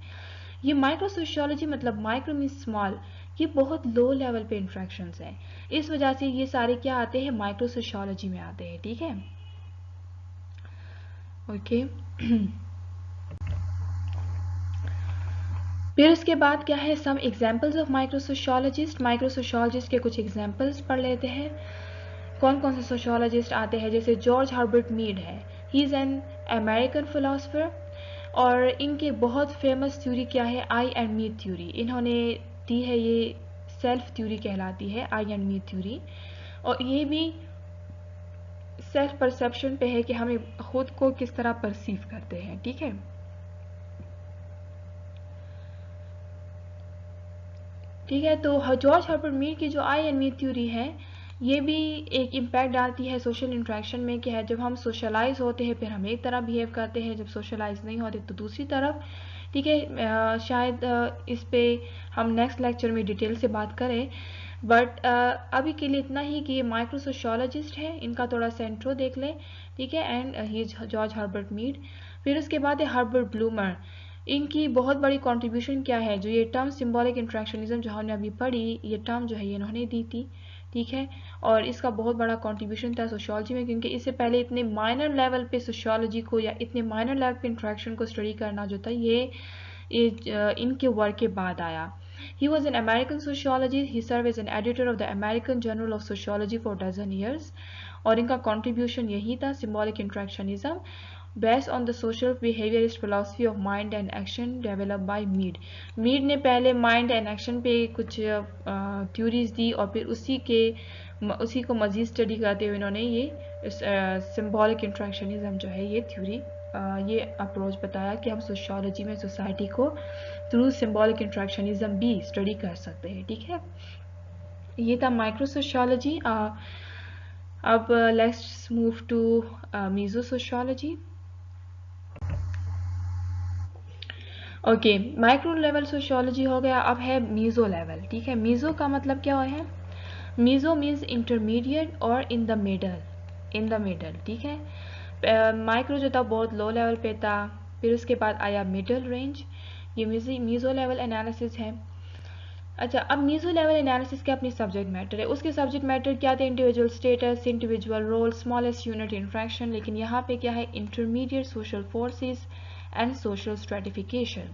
ये माइक्रो सोशियोलॉजी मतलब माइक्रो मीन्स स्मॉल, ये बहुत लो लेवल पे इंट्रैक्शंस हैं, इस वजह से ये सारे क्या आते हैं, माइक्रो सोशियोलॉजी में आते हैं। ठीक है, ओके। फिर उसके बाद क्या है, some examples of micro sociologist. Micro sociologist के कुछ एग्जाम्पल्स पढ़ लेते हैं। कौन कौन से सोशियोलॉजिस्ट आते हैं, जैसे जॉर्ज हर्बर्ट मीड है, he is an American philosopher, और इनके बहुत फेमस थ्योरी क्या है, आई एंड मी थ्योरी इन्होंने दी है, ये सेल्फ थ्योरी कहलाती है, आई एंड मी थ्योरी। और ये भी सेल्फ परसेप्शन पे है कि हमें खुद को किस तरह परसीव करते हैं। ठीक है, ठीक है, तो जॉर्ज हर्बर्ट मीड की जो आई एंड मी थ्योरी है ये भी एक इम्पैक्ट डालती है सोशल इंट्रैक्शन में, कि है जब हम सोशलाइज होते हैं फिर हम एक तरह बिहेव करते हैं, जब सोशलाइज नहीं होते तो दूसरी तरफ। ठीक है, शायद इस पे हम नेक्स्ट लेक्चर में डिटेल से बात करें, बट अभी के लिए इतना ही कि ये माइक्रो सोशियोलॉजिस्ट है, इनका थोड़ा सा इंट्रो देख लें। ठीक है, and he George Herbert Mead. फिर उसके बाद है हर्बर्ट ब्लूमर। इनकी बहुत बड़ी कंट्रीब्यूशन क्या है, जो ये टर्म सिंबॉलिक इंट्रैक्शनिज्म जो हमने अभी पढ़ी, ये टर्म जो है ये इन्होंने दी थी। ठीक है, और इसका बहुत बड़ा कंट्रीब्यूशन था सोशियोलॉजी में, क्योंकि इससे पहले इतने माइनर लेवल पे सोशियोलॉजी को या इतने माइनर लेवल पे इंट्रैक्शन को स्टडी करना जो था ये इनके वर्क के बाद आया। He was an American sociologist. He served as an editor of the American Journal of Sociology for a dozen years. और इनका contribution यही था, symbolic interactionism based on the social behaviorist philosophy of mind and action developed by Mead. Mead ने पहले mind and action पे कुछ theories दी, और फिर उसी को मजीद स्टडी करते हुए इन्होंने ये symbolic interactionism जो है ये थ्योरी, ये अप्रोच बताया कि हम सोशियोलॉजी में सोसाइटी को थ्रू सिंबॉलिक इंट्रैक्शनिज्म भी स्टडी कर सकते हैं। ठीक है, ये था माइक्रो सोशियोलॉजी। अब let's move to meso sociology. Okay, micro level sociology हो गया, अब है मीजो लेवल। ठीक है, मीजो का मतलब क्या है, मीजो मीन्स इंटरमीडिएट और in the middle, in the middle. ठीक है, माइक्रो जो था बहुत लो लेवल पे था, फिर उसके बाद आया मिडल रेंज, ये मीजो लेवल एनालिसिस है। अच्छा, अब मीजो लेवल एनालिसिस के अपनी सब्जेक्ट मैटर है, उसके सब्जेक्ट मैटर क्या थे, individual status, individual role, smallest unit interaction, लेकिन यहाँ पे क्या है, intermediate social forces and social stratification.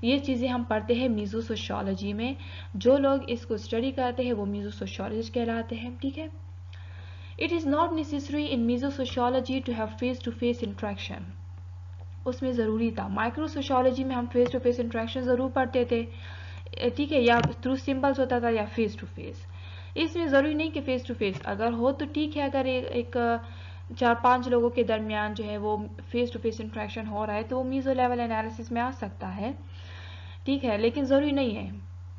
ये चीज़ें हम पढ़ते हैं मीजो सोशियोलॉजी में, जो लोग इसको स्टडी करते हैं वो मीजो सोशियोलॉजिस्ट कहलाते हैं। ठीक है, it is not necessary in meso sociology to have face to face interaction, उसमें ज़रूरी था। माइक्रो सोशियोलॉजी में हम फेस टू फेस इंट्रैक्शन ज़रूर पढ़ते थे, ठीक है, या थ्रू सिंबल्स होता था या फेस टू फेस। इसमें ज़रूरी नहीं कि फेस टू फेस, अगर हो तो ठीक है, अगर एक 4-5 लोगों के दरमियान जो है वो फेस टू फेस इंट्रैक्शन हो रहा है तो वो मीज़ो लेवल एनालिसिस में आ सकता है, ठीक है, लेकिन ज़रूरी नहीं है,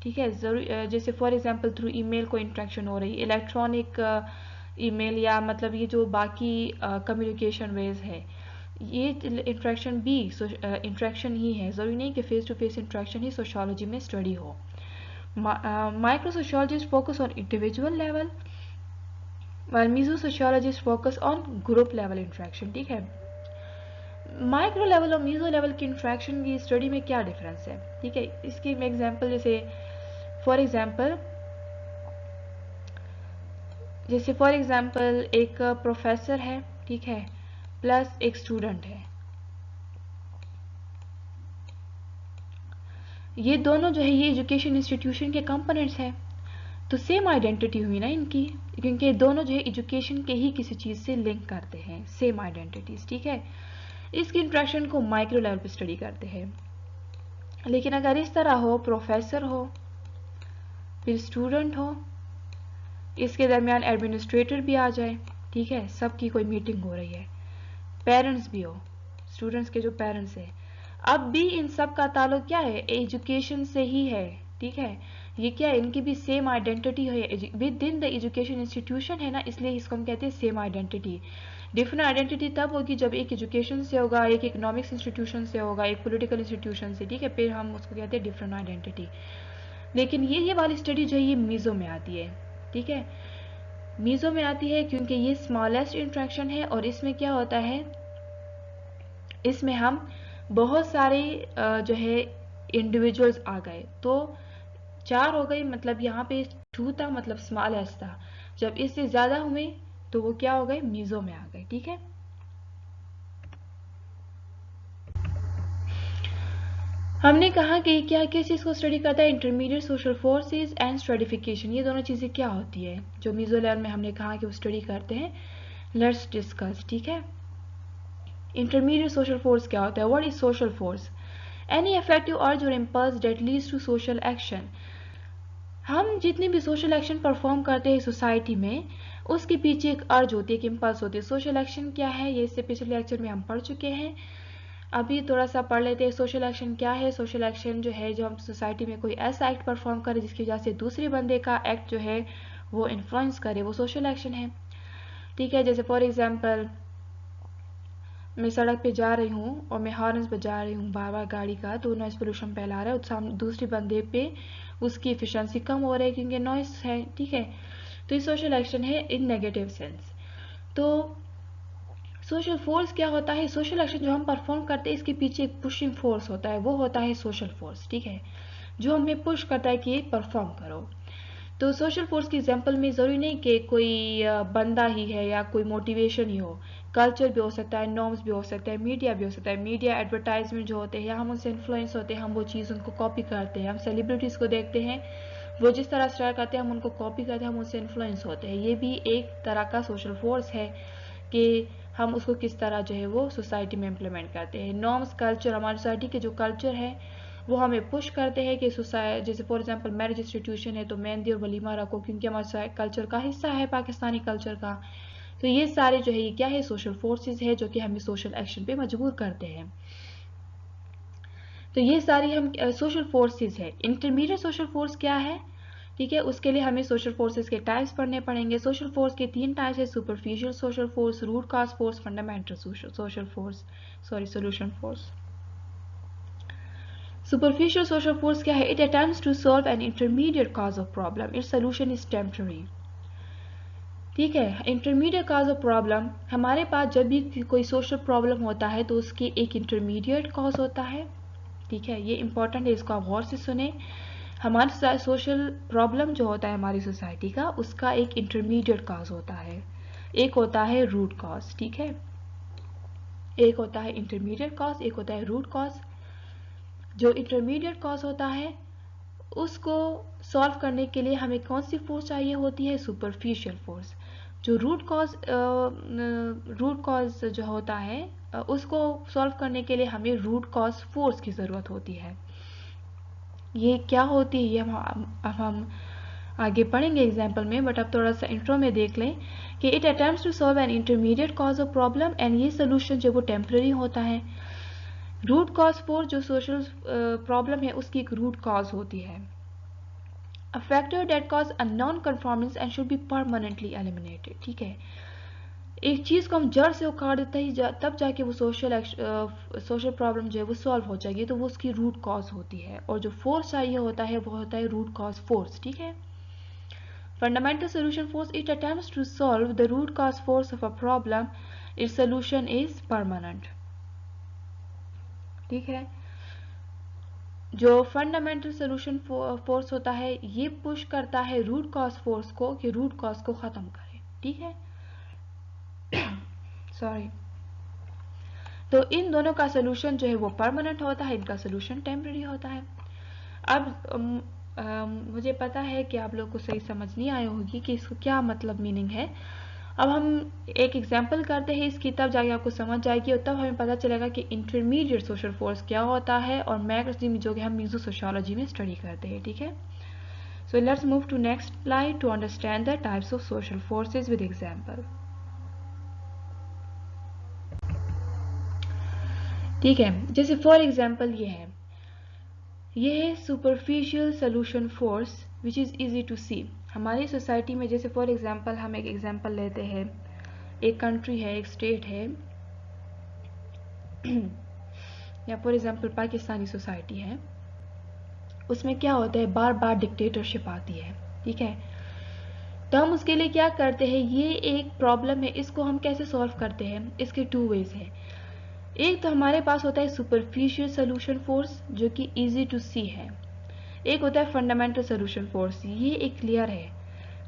ठीक है। ज़रूरी जैसे फॉर एग्जांपल थ्रू ईमेल को इंट्रैक्शन हो रही है, इलेक्ट्रॉनिक ईमेल या मतलब ये जो बाकी कम्युनिकेशन वेज है, ये इंट्रैक्शन भी इंट्रैक्शन ही है, ज़रूरी नहीं कि फेस टू फेस इंट्रैक्शन ही सोशियोलॉजी में स्टडी हो। Micro sociologist focus on individual level while meso-sociologists focus on group level interaction, ठीक है। माइक्रो लेवल और मीजो लेवल की इंट्रैक्शन की स्टडी में क्या डिफरेंस है, ठीक है। इसकी मैं एग्जांपल जैसे फॉर एग्जांपल एक प्रोफेसर है, ठीक है, प्लस एक स्टूडेंट है, ये दोनों जो है ये एजुकेशन इंस्टीट्यूशन के कंपोनेंट्स हैं, तो सेम आइडेंटिटी हुई ना इनकी, क्योंकि दोनों जो है एजुकेशन के ही किसी चीज़ से लिंक करते हैं, सेम आइडेंटिटीज, ठीक है। इसकी इंट्रैक्शन को माइक्रो लेवल पे स्टडी करते हैं। लेकिन अगर इस तरह हो, प्रोफेसर हो फिर स्टूडेंट हो, इसके दरमियान एडमिनिस्ट्रेटर भी आ जाए, ठीक है, सबकी कोई मीटिंग हो रही है, पेरेंट्स भी हो, स्टूडेंट्स के जो पेरेंट्स हैं, अब भी इन सब का ताल्लुक क्या है, एजुकेशन से ही है, ठीक है। ये क्या है, इनकी भी सेम आइडेंटिटी है with in the education institution है ना, इसलिए इसको हम कहते हैं सेम आइडेंटिटी। डिफरेंट आइडेंटिटी तब होगी जब एक एजुकेशन से होगा, एक इकोनॉमिक्स इंस्टीट्यूशन से होगा, एक पॉलिटिकल इंस्टीट्यूशन से, ठीक है, फिर हम उसको कहते हैं डिफरेंट आइडेंटिटी। लेकिन ये वाली स्टडी जो है ये मीजो में आती है, ठीक है, मीजो में आती है क्योंकि ये स्मॉलेस्ट इंट्रैक्शन है और इसमें क्या होता है, इसमें हम बहुत सारे जो है इंडिविजुअल्स आ गए, तो 4 हो गए, मतलब यहाँ पे 2 था, मतलब स्मॉलेस्ट था, जब इससे ज़्यादा हुए तो वो क्या हो गए, मीजो में आ गए, ठीक है। हमने कहा कि क्या किस चीज़ को स्टडी करता है, intermediate social forces and stratification, ये दोनों चीज़ें क्या होती है जो मीजो लेवल में हमने कहा कि वो स्टडी करते हैं। लेट्स डिस्कस, ठीक है। इंटरमीडिएट सोशल फोर्स क्या होता है, what is social force, any effective urge और impulse that leads to social action. हम जितने भी सोशल एक्शन परफॉर्म करते हैं सोसाइटी में, उसके पीछे एक अर्ज होती है, एक इम्पल्स होती है। सोशल एक्शन क्या है, ये इससे पिछले लेक्चर में हम पढ़ चुके हैं, अभी थोड़ा सा पढ़ लेते हैं। सोशल एक्शन क्या है, सोशल एक्शन जो है, जो हम सोसाइटी में कोई ऐसा एक्ट परफॉर्म करें जिसकी वजह से दूसरे बंदे का एक्ट जो है वो इन्फ्लुएंस करे, वो सोशल एक्शन है, ठीक है। जैसे फॉर एग्जांपल मैं सड़क पे जा रही हूँ और मैं हॉर्न्स बजा रही हूँ बार बार गाड़ी का, तो नॉइस पोल्यूशन फैला रहा है, और दूसरे बंदे पे उसकी एफिशिएंसी कम हो रही है क्योंकि नॉइस है, ठीक है। तो ये सोशल एक्शन है इन नेगेटिव सेंस। तो सोशल फोर्स क्या होता है, सोशल एक्शन जो हम परफॉर्म करते हैं इसके पीछे एक पुशिंग फोर्स होता है, वो होता है सोशल फोर्स, ठीक है, जो हमें पुश करता है कि ये परफॉर्म करो। तो सोशल फोर्स की एग्जांपल में ज़रूरी नहीं कि कोई बंदा ही है या कोई मोटिवेशन ही हो, कल्चर भी हो सकता है, नॉर्म्स भी हो सकता है, मीडिया भी हो सकता है। मीडिया एडवर्टाइजमेंट जो होते हैं, हम उनसे इन्फ्लुएंस होते हैं, हम वो चीज़ उनको कॉपी करते हैं, हम सेलिब्रिटीज़ को देखते हैं, वो जिस तरह स्टाइल करते हैं हम उनको कॉपी करते हैं, हम उनसे इन्फ्लुएंस होते हैं। ये भी एक तरह का सोशल फोर्स है कि हम उसको किस तरह जो है वो सोसाइटी में इम्प्लीमेंट करते हैं। नॉर्म्स, कल्चर, हमारी सोसाइटी के जो कल्चर है वो हमें पुश करते हैं कि सोसाइटी, जैसे फॉर एग्जांपल मैरिज इंस्टीट्यूशन है तो मेहंदी और वलीमा रखो क्योंकि हमारे कल्चर का हिस्सा है, पाकिस्तानी कल्चर का। तो ये सारे जो है ये क्या है, सोशल फोर्सेस है जो कि हमें सोशल एक्शन पे मजबूर करते हैं। तो ये सारी हम सोशल फोर्सेस है। इंटरमीडिएट सोशल फोर्स क्या है, ठीक है, उसके लिए हमें सोशल फोर्सेस के टाइप्स पढ़ने पड़ेंगे। सोशल फोर्स के 3 टाइप्स है, superficial social force, root cause force, fundamental social force, solution force. Superficial social force क्या है, it attempts to solve an intermediate cause of problem, its solution is temporary, ठीक है। इंटरमीडिएट काज ऑफ प्रॉब्लम, हमारे पास जब भी कोई सोशल प्रॉब्लम होता है तो उसकी एक इंटरमीडिएट कॉज होता है, ठीक है, ये इंपॉर्टेंट है, इसको आप गौर से सुने। हमारे सोशल प्रॉब्लम जो होता है हमारी सोसाइटी का, उसका एक इंटरमीडिएट कॉज होता है, एक होता है रूट कॉज, ठीक है, एक होता है इंटरमीडिएट कॉज, एक होता है रूट कॉज। जो इंटरमीडिएट कॉज होता है उसको सॉल्व करने के लिए हमें कौन सी फोर्स चाहिए होती है, सुपरफिशियल फोर्स। जो रूट कॉज जो होता है उसको सॉल्व करने के लिए हमें रूट कॉज फोर्स की ज़रूरत होती है। ये क्या होती है, ये हम आगे पढ़ेंगे एग्जाम्पल में, बट अब थोड़ा सा इंट्रो में देख लें कि it attempts to solve an intermediate cause of problem, and ये सोल्यूशन जो वो टेम्पररी होता है। रूट कॉज फॉर जो सोशल प्रॉब्लम है उसकी एक रूट कॉज होती है। A factor that cause a non conformance and should be permanently eliminated. ठीक है, एक चीज़ को हम जड़ से उखाड़ देते ही तब जाके वो सोशल प्रॉब्लम जो है वो सॉल्व हो जाएगी, तो वो उसकी रूट कॉज होती है। और जो फोर्स चाहिए होता है वो होता है रूट कॉज फोर्स। ठीक है, fundamental solution force, it attempts to solve the root cause force of a problem, its solution is permanent। ठीक है, जो फंडामेंटल सोल्यूशन फोर्स होता है ये पुश करता है रूट कॉज फोर्स को कि रूट कॉज को खत्म करे। ठीक है, सॉरी। तो इन दोनों का सोल्यूशन जो है वो परमानेंट होता है, इनका सोल्यूशन टेम्पररी होता है। अब मुझे पता है कि आप लोग को सही समझ नहीं आई होगी कि इसको क्या मतलब मीनिंग है। अब हम एक एग्जाम्पल करते हैं इसकी, तब जाके आपको समझ जाएगी और तब हमें पता चलेगा कि इंटरमीडिएट सोशल फोर्स क्या होता है और मैक्रो जो कि हम मीजो सोशियोलॉजी में स्टडी करते हैं। ठीक है, so let's move to next slide to understand the types of social forces with example. ठीक है, जैसे फॉर एग्जाम्पल ये है superficial solution force which is easy to see. हमारी सोसाइटी में जैसे फॉर एग्जाम्पल हम एक एग्जाम्पल लेते हैं, एक कंट्री है, एक स्टेट है या फॉर एग्जाम्पल पाकिस्तानी सोसाइटी है, उसमें क्या होता है बार बार डिक्टेटरशिप आती है। ठीक है, तो हम उसके लिए क्या करते हैं, ये एक प्रॉब्लम है, इसको हम कैसे सॉल्व करते हैं, इसके टू वेज हैं। एक तो हमारे पास होता है सुपरफिशियल सोल्यूशन फोर्स जो कि इजी टू सी है, एक होता है फंडामेंटल सोल्यूशन फोर्स, ये एक क्लियर है।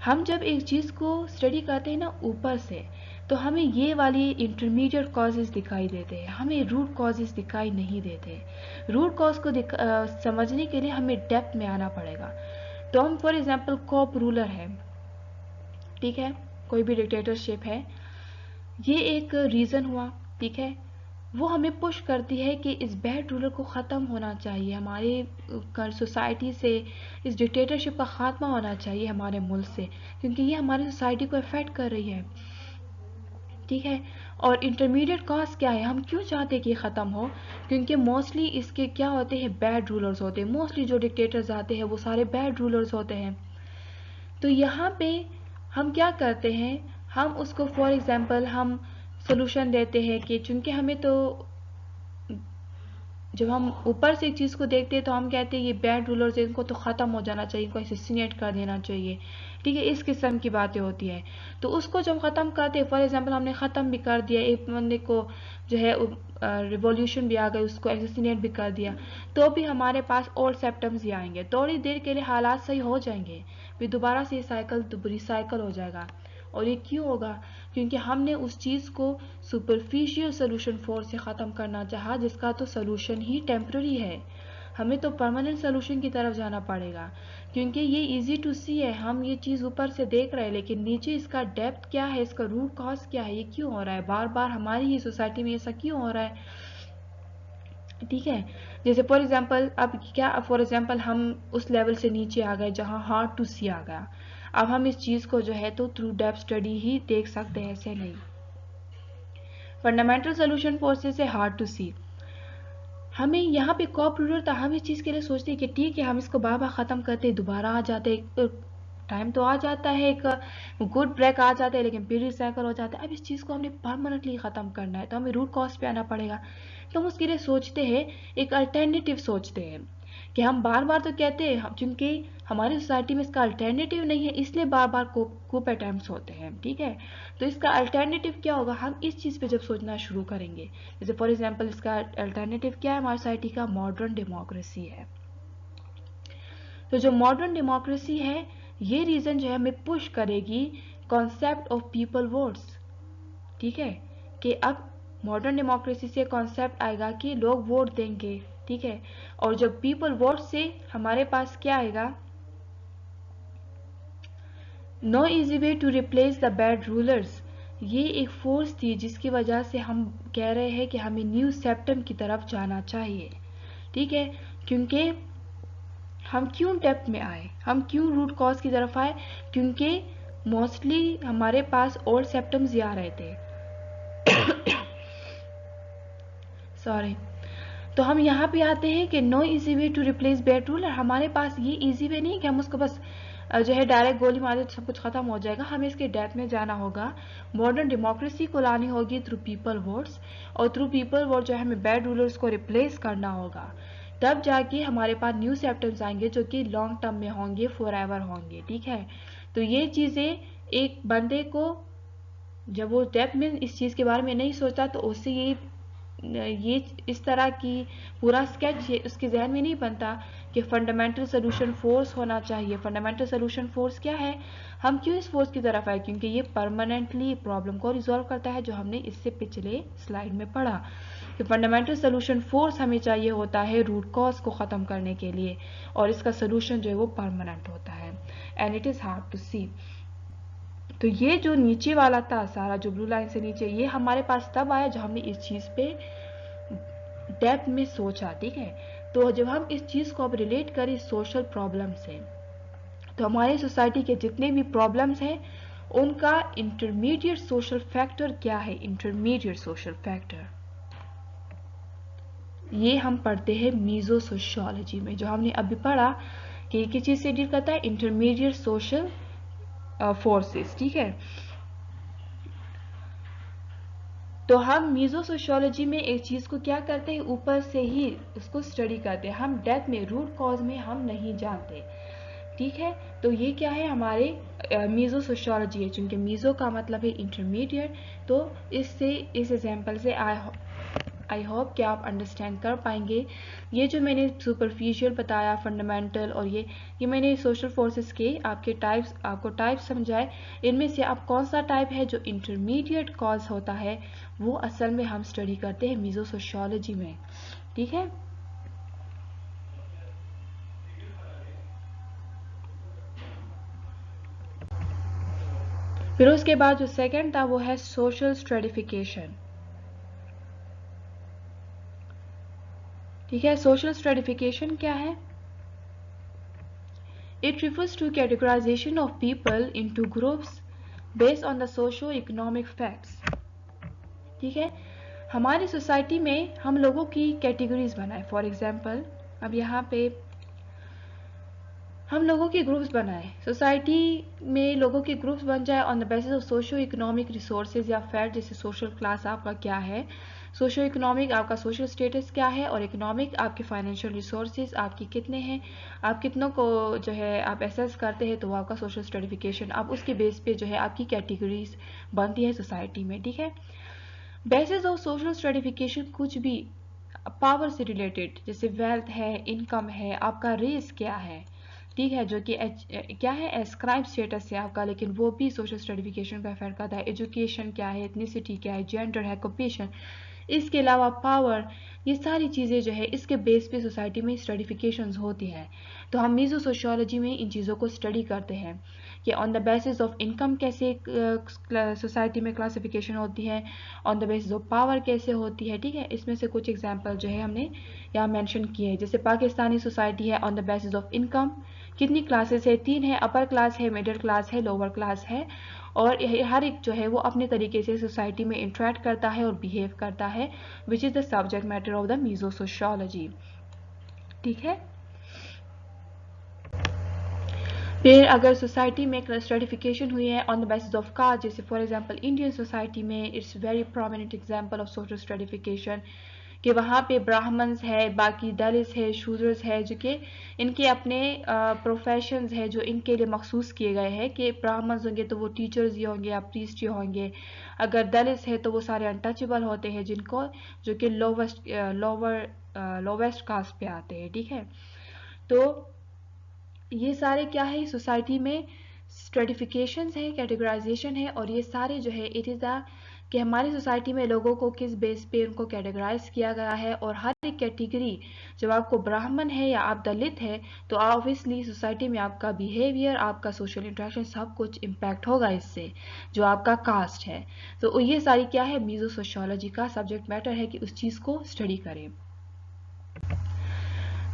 हम जब एक चीज़ को स्टडी करते हैं ना ऊपर से, तो हमें ये वाली इंटरमीडिएट कॉजेज दिखाई देते हैं, हमें रूट कॉजेज दिखाई नहीं देते। रूट कॉज को समझने के लिए हमें डेप्थ में आना पड़ेगा। तो हम फॉर एग्जांपल कॉप रूलर है, ठीक है, कोई भी डिक्टेटरशिप है, ये एक रीज़न हुआ। ठीक है, वो हमें पुश करती है कि इस बैड रूलर को ख़त्म होना चाहिए, हमारे सोसाइटी से इस डिक्टेटरशिप का ख़ात्मा होना चाहिए हमारे मुल्क से, क्योंकि ये हमारी सोसाइटी को अफेक्ट कर रही है। ठीक है, और इंटरमीडिएट कॉज क्या है, हम क्यों चाहते हैं कि ये ख़त्म हो, क्योंकि मोस्टली इसके क्या होते हैं बैड रूलर्स होते हैं, मोस्टली जो डिक्टेटर्स आते हैं वो सारे बैड रूलर्स होते हैं। तो यहाँ पे हम क्या करते हैं, हम उसको फॉर एग्जांपल हम सोल्यूशन देते हैं कि चूंकि हमें तो जब हम ऊपर से एक चीज़ को देखते हैं तो हम कहते हैं ये बैड रूलर्स हैं, इनको तो ख़त्म हो जाना चाहिए, इनको असैसिनेट कर देना चाहिए। ठीक है, इस किस्म की बातें होती हैं। तो उसको जब ख़त्म करते हैं, फॉर एग्जांपल हमने ख़त्म भी कर दिया, एक बंदे को जो है रिवॉल्यूशन भी आ गई, उसको असैसिनेट भी कर दिया, तो भी हमारे पास ओल्ड सिम्टम्स ही आएंगे। थोड़ी देर के लिए हालात सही हो जाएंगे, फिर दोबारा से ये साइकिल रिसाइकल हो जाएगा। और ये क्यों होगा, क्योंकि हमने उस चीज़ को सुपरफिशियल सोल्यूशन फोर्स से ख़त्म करना चाहा, जिसका तो सोल्यूशन ही टेम्पररी है। हमें तो परमानेंट सोल्यूशन की तरफ जाना पड़ेगा, क्योंकि ये इजी टू सी है, हम ये चीज़ ऊपर से देख रहे हैं, लेकिन नीचे इसका डेप्थ क्या है, इसका रूट कॉज क्या है, ये क्यों हो रहा है, बार बार हमारी ही सोसाइटी में ऐसा क्यों हो रहा है। ठीक है, जैसे फॉर एग्जांपल अब क्या, फॉर एग्जांपल हम उस लेवल से नीचे आ गए जहाँ हार्ड टू सी आ गया। अब हम इस चीज़ को जो है तो थ्रू डेप्थ स्टडी ही देख सकते हैं, ऐसे नहीं। फंडामेंटल सोल्यूशन फोर्सेस से हार्ड टू सी, हमें यहाँ पे कॉप रूलर था, हम इस चीज़ के लिए सोचते हैं कि ठीक है हम इसको बार बार ख़त्म करते, दोबारा आ जाते, टाइम तो आ जाता है, एक गुड ब्रेक आ जाता है, लेकिन फिर रिसाइकल हो जाता है। अब इस चीज़ को हमने परमानेंटली ख़त्म करना है, तो हमें रूट कॉज पे आना पड़ेगा। तो हम उसके लिए सोचते हैं, एक अल्टरनेटिव सोचते हैं कि हम बार बार तो कहते हैं, चूंकि हमारी सोसाइटी में इसका अल्टरनेटिव नहीं है, इसलिए बार बार कूप अटैम्प्ट्स होते हैं। ठीक है, तो इसका अल्टरनेटिव क्या होगा, हम इस चीज़ पे जब सोचना शुरू करेंगे, जैसे फॉर एग्जांपल इसका अल्टरनेटिव क्या है हमारी सोसाइटी का, मॉडर्न डेमोक्रेसी है। तो जो मॉडर्न डेमोक्रेसी है, ये रीज़न जो है हमें पुश करेगी कॉन्सेप्ट ऑफ पीपल वोट्स। ठीक है, कि अब मॉडर्न डेमोक्रेसी से कॉन्सेप्ट आएगा कि लोग वोट देंगे। ठीक है, और जब पीपल वोट से हमारे पास क्या आएगा, no easy way to replace the bad rulers, ये एक फोर्स थी जिसकी वजह से हम कह रहे हैं कि हमें न्यू सिस्टम की तरफ जाना चाहिए। ठीक है, क्योंकि हम क्यों डेप्थ में आए, हम क्यों रूट कॉज की तरफ आए, क्योंकि मोस्टली हमारे पास ओल्ड सिम्टम्स ही आ रहे थे। सॉरी। तो हम यहाँ पे आते हैं कि no easy way to replace bad rule, और हमारे पास ये इजी वे नहीं है कि हम उसको बस जो है डायरेक्ट गोली मारे तो सब कुछ खत्म हो जाएगा। हमें इसके डेप्थ में जाना होगा, मॉडर्न डेमोक्रेसी को लानी होगी थ्रू पीपल वोट्स, और थ्रू पीपल वोट जो है हमें बैड रूलर्स को रिप्लेस करना होगा। तब जाके हमारे पास न्यू सिस्टम्स आएंगे जो कि लॉन्ग टर्म में होंगे, फॉर एवर होंगे। ठीक है, तो ये चीज़ें एक बंदे को जब वो डेप्थ में इस चीज़ के बारे में नहीं सोचता तो उससे ये इस तरह की पूरा स्केच उसके जहन में नहीं बनता कि फंडामेंटल सोल्यूशन फोर्स होना चाहिए। फंडामेंटल सोल्यूशन फोर्स क्या है, हम क्यों इस फोर्स की तरफ आए, क्योंकि ये परमानेंटली प्रॉब्लम को रिजॉल्व करता है, जो हमने इससे पिछले स्लाइड में पढ़ा कि फंडामेंटल सोल्यूशन फोर्स हमें चाहिए होता है रूट कॉज को ख़त्म करने के लिए, और इसका सोल्यूशन जो है वो परमानेंट होता है, and it is hard to see. तो ये जो नीचे वाला था सारा, जो ब्लू लाइन से नीचे, ये हमारे पास तब आया जब हमने इस चीज़ पे डेप्थ में सोचा। ठीक है, तो जब हम इस चीज़ को अब रिलेट करें सोशल प्रॉब्लम से, तो हमारे सोसाइटी के जितने भी प्रॉब्लम्स हैं उनका इंटरमीडिएट सोशल फैक्टर क्या है। इंटरमीडिएट सोशल फैक्टर ये हम पढ़ते हैं मीजो सोशियोलॉजी में, जो हमने अभी पढ़ा कि किस चीज़ से डील करता है, इंटरमीडिएट सोशल फोर्सेस। ठीक है, तो हम मीजो सोशियोलॉजी में एक चीज़ को क्या करते हैं, ऊपर से ही उसको स्टडी करते हैं, हम डेप्थ में रूट कॉज में हम नहीं जानते। ठीक है, तो ये क्या है, हमारे मीजो सोशियोलॉजी है, चूंकि मीजो का मतलब है इंटरमीडिएट। तो इससे इस एग्जांपल से आई होप कि आप अंडरस्टैंड कर पाएंगे। ये जो मैंने सुपरफिशियल बताया फंडामेंटल, और ये मैंने सोशल फोर्सेस के आपको टाइप्स समझाए, इनमें से अब कौन सा टाइप है जो इंटरमीडिएट कॉज होता है, वो असल में हम स्टडी करते हैं मीजो सोशियोलॉजी में। ठीक है, फिर उसके बाद जो सेकंड था वो है सोशल स्ट्रेटिफिकेशन। ठीक है, सोशल स्ट्रेटिफिकेशन क्या है, it refers to categorization of people into groups based on the socio-economic facts। ठीक है, हमारी सोसाइटी में हम लोगों की कैटेगरीज बनाए। फॉर एग्जांपल, अब यहाँ पे हम लोगों के ग्रुप्स बनाए, सोसाइटी में लोगों के ग्रुप्स बन जाए on the basis of socio economic resources या फैक्ट, जैसे सोशल क्लास आपका क्या है, सोशियो इकोनॉमिक आपका सोशल स्टेटस क्या है, और इकोनॉमिक आपके फाइनेंशियल रिसोर्सेज आपके कितने हैं, आप कितनों को जो है आप एसेस करते हैं, तो वो आपका सोशल स्ट्रेटिफिकेशन, अब उसके बेस पे जो है आपकी कैटेगरीज बनती है सोसाइटी में। ठीक है, बेसिस ऑफ सोशल स्ट्रेटिफिकेशन कुछ भी पावर से रिलेटेड, जैसे वेल्थ है, इनकम है, आपका रेस क्या है, ठीक है, जो कि क्या है, एस्क्राइब स्टेटस है आपका, लेकिन वो भी सोशल स्ट्रेटिफिकेशन का इफेक्ट करता है। एजुकेशन क्या है, एथनिसिटी क्या है, जेंडर है, ऑक्यूपेशन, इसके अलावा पावर, ये सारी चीज़ें जो है इसके बेस पे सोसाइटी में स्ट्रेटिफिकेशंस होती हैं। तो हम मीजो सोशियोलॉजी में इन चीज़ों को स्टडी करते हैं कि on the basis of income कैसे सोसाइटी में क्लासिफिकेशन होती है, on the basis of power कैसे होती है। ठीक है, इसमें से कुछ एग्जांपल जो है हमने यहाँ मेंशन किए हैं, जैसे पाकिस्तानी सोसाइटी है on the basis of income, कितनी क्लासेस है, 3 है, अपर क्लास है, मिडिल क्लास है, लोअर क्लास है, और हर एक जो है वो अपने तरीके से सोसाइटी में इंटरेक्ट करता है और बिहेव करता है, which is the subject matter of the meso sociology. ठीक है, फिर अगर सोसाइटी में स्ट्रेटिफिकेशन हुई है on the basis of caste, जैसे फॉर एग्जांपल इंडियन सोसाइटी में it's very prominent example of social stratification कि वहाँ पे ब्राह्मण्स है, बाकी दलित्स है, शूद्रस है, जो कि इनके अपने प्रोफेशंस है जो इनके लिए मखसूस किए गए हैं कि ब्राह्मण्स होंगे तो वो टीचर्स ही होंगे या प्रीस्ट ही होंगे, अगर दलित्स है तो वो सारे अनटचेबल होते हैं जिनको जो कि लोवेस्ट कास्ट पे आते हैं। ठीक है, तो ये सारे क्या है, सोसाइटी में स्ट्रेटिफिकेशंस है, कैटेगराइजेशन है, और ये सारे जो है इट इज़ द कि हमारी सोसाइटी में लोगों को किस बेस पे उनको कैटेगराइज किया गया है, और हर एक कैटेगरी, जब आपको ब्राह्मण है या आप दलित है तो ऑब्वियसली सोसाइटी में आपका बिहेवियर, आपका सोशल इंटरेक्शन सब कुछ इम्पैक्ट होगा इससे, जो आपका कास्ट है। तो ये सारी क्या है, मीजो सोशियोलॉजी का सब्जेक्ट मैटर है कि उस चीज़ को स्टडी करें।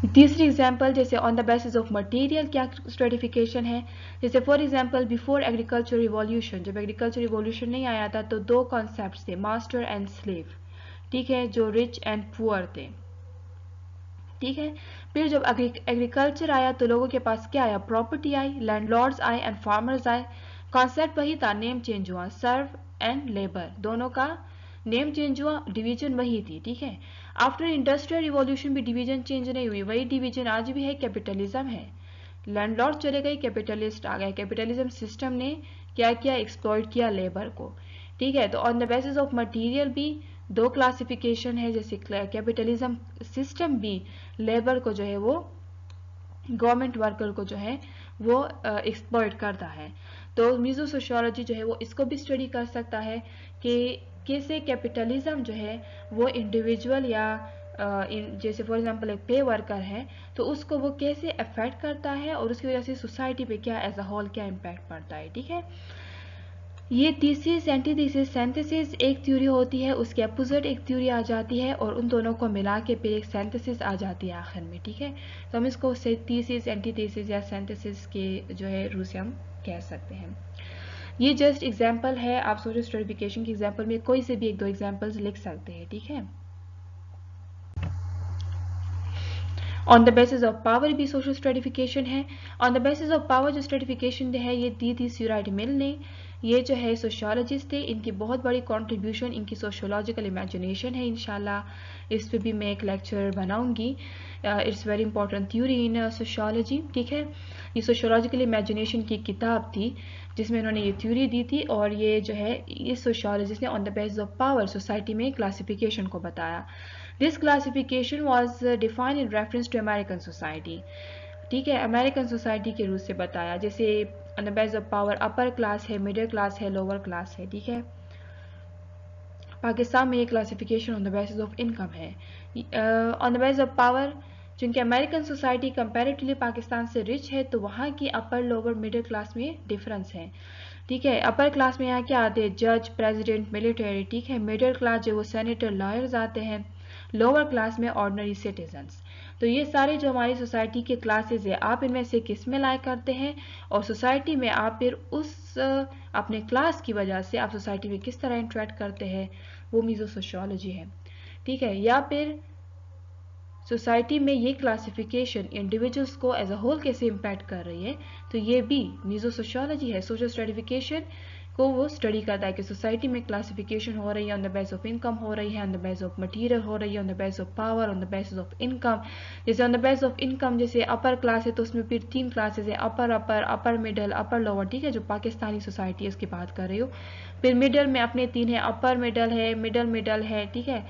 तीसरी एग्जाम्पल जैसे on the basis of material क्या स्ट्रेटिफिकेशन है, जैसे for example before agriculture revolution, जब एग्रीकल्चर रिवॉल्यूशन नहीं आया था तो दो कॉन्सेप्ट थे, मास्टर एंड स्लेव, ठीक है, जो रिच एंड पुअर थे, ठीक है। फिर जब एग्रीकल्चर आया तो लोगों के पास क्या आया, प्रॉपर्टी आई, लैंडलॉर्ड्स आए एंड फार्मर्स आए, कॉन्सेप्ट वही था, नेम चेंज हुआ, सर्व एंड लेबर दोनों का नेम चेंज हुआ, डिवीजन वही थी, ठीक है। आफ्टर इंडस्ट्रियल रिवॉल्यूशन भी डिवीजन चेंज नहीं हुई, वही डिवीजन आज भी है, कैपिटलिज्म है, लैंडलॉर्ड चले गए, कैपिटलिस्ट आ गए, कैपिटलिज्म सिस्टम ने क्या किया, एक्सप्लॉइट किया लेबर को, ठीक है। तो on the basis of material भी दो क्लासिफिकेशन है, जैसे कैपिटलिज्म सिस्टम भी लेबर को जो है वो, गवर्नमेंट वर्कर को जो है वो एक्सप्लॉइट करता है। तो मीजो सोशियोलॉजी जो है वो इसको भी स्टडी कर सकता है कि कैसे कैपिटलिज्म जो है वो इंडिविजुअल या जैसे फॉर एग्जांपल एक पे वर्कर है तो उसको वो कैसे अफेक्ट करता है और उसकी वजह से सोसाइटी पे क्या एज अ होल क्या इम्पैक्ट पड़ता है, ठीक है। ये थीसिस एंटीथीसिस सिंथेसिस एक थ्योरी होती है, उसके अपोजिट एक थ्योरी आ जाती है और उन दोनों को मिला के फिर एक सिंथेसिस आ जाती है आखिर में, ठीक है। तो हम इसको थीसिस एंटीथीसिस या सिंथेसिस के जो है रूप से हम कह सकते हैं। ये जस्ट एग्जाम्पल है, आप सोशल स्ट्रेटिफिकेशन के एग्जाम्पल में कोई से भी एक दो एग्जाम्पल्स लिख सकते हैं, ठीक है। On the basis of power भी सोशल स्ट्रेटिफिकेशन है। On the basis of power जो स्ट्रेटिफिकेशन है ये दी थी स्यूराइट मिल ने, ये जो है सोशियोलॉजिस्ट थे, इनकी बहुत बड़ी कंट्रीब्यूशन इनकी सोशियोलॉजिकल इमेजिनेशन है, इंशाल्लाह इस पे भी मैं एक लेक्चर बनाऊंगी, it's very important theory in sociology, ठीक है। ये सोशियोलॉजिकल इमेजिनेशन की किताब थी जिसमें इन्होंने ये थ्योरी दी थी और ये जो है इस सोशियोलॉजिस्ट ने on the basis of power society में क्लासिफिकेशन को बताया। This classification was defined in reference to American society, ठीक है, अमेरिकन सोसाइटी के रूप से बताया, जैसे on the basis of power upper class है, मिडिल क्लास है, लोअर क्लास है, ठीक है। पाकिस्तान में ये classification on the basis of income है। On the basis of power चूंकि अमेरिकन सोसाइटी कंपैरेटिवली पाकिस्तान से रिच है तो वहाँ की अपर लोअर मिडिल क्लास में डिफरेंस है, ठीक है। अपर क्लास में यहाँ क्या आते हैं, जज, प्रेसिडेंट, मिलिट्री, ठीक है। मिडिल क्लास जो वो सेनेटर, लॉयर्स आते हैं, लोअर क्लास में ऑर्डिनरी सिटीजन्स। तो ये सारे जो हमारी सोसाइटी के क्लासेस है, आप इनमें से किस में लाइक करते हैं और सोसाइटी में आप फिर उस अपने क्लास की वजह से आप सोसाइटी में किस तरह इंटरेक्ट करते हैं, वो मीजो सोशियोलॉजी है, ठीक है। या फिर सोसाइटी में ये क्लासिफिकेशन इंडिविजुअल्स को एज अ होल कैसे इम्पैक्ट कर रही है, तो ये भी मीजो सोशियोलॉजी है। सोशल स्ट्रेटिफिकेशन को वो स्टडी करता है कि सोसाइटी में क्लासिफिकेशन हो रही है, on the base of income हो रही है, on the base of material हो रही है, on the base of power, on the basis of income. जैसे on the base of income जैसे अपर क्लास है तो उसमें फिर 3 क्लासेस है, अपर अपर, अपर मिडल, अपर लोअर, ठीक है, जो पाकिस्तानी सोसाइटी है इसकी बात कर रही हूँ। फिर मिडल में अपने 3 है, अपर मिडल है, मिडल मिडल है, ठीक है,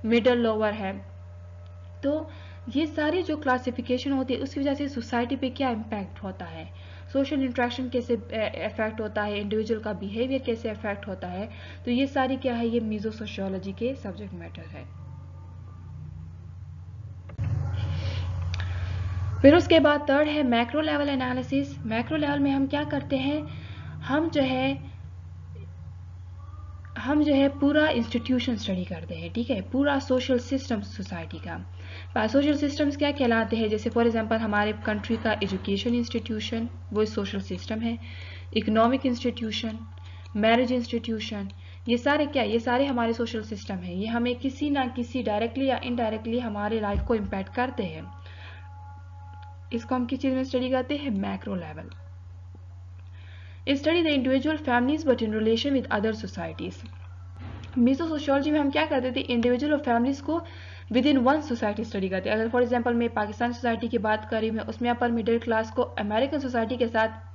मिडल लोअर है। तो ये सारी जो क्लासिफिकेशन होती है उसकी वजह से सोसाइटी पे क्या इम्पैक्ट होता है, सोशल इंट्रैक्शन कैसे इफेक्ट होता है, इंडिविजुअल का बिहेवियर कैसे इफेक्ट होता है, तो ये सारी क्या है, ये मीजो सोशियोलॉजी के सब्जेक्ट मैटर है। फिर उसके बाद थर्ड है macro level analysis. Macro level में हम क्या करते हैं, हम जो है पूरा इंस्टीट्यूशन स्टडी करते हैं, ठीक है, पूरा सोशल सिस्टम सोसाइटी का। सोशल सिस्टम्स क्या कहलाते हैं, जैसे फॉर एग्जांपल हमारे कंट्री का एजुकेशन इंस्टीट्यूशन वो सोशल सिस्टम है, इकोनॉमिक इंस्टीट्यूशन, मैरिज इंस्टीट्यूशन, ये सारे क्या, ये सारे हमारे सोशल सिस्टम है, ये हमें किसी ना किसी डायरेक्टली या इनडायरेक्टली हमारे लाइफ को इम्पैक्ट करते हैं। इसको हम किस चीज में स्टडी करते हैं, macro level. Study the individual families but in relation with other societies. Meso sociology में हम क्या करते थे, इंडिविजुअल और फैमिलीज को within one society study करते हैं। अगर फॉर एग्जांपल मैं पाकिस्तान सोसाइटी की बात कर रही हूँ, उसमें अपर मिडिल क्लास को अमेरिकन सोसाइटी के साथ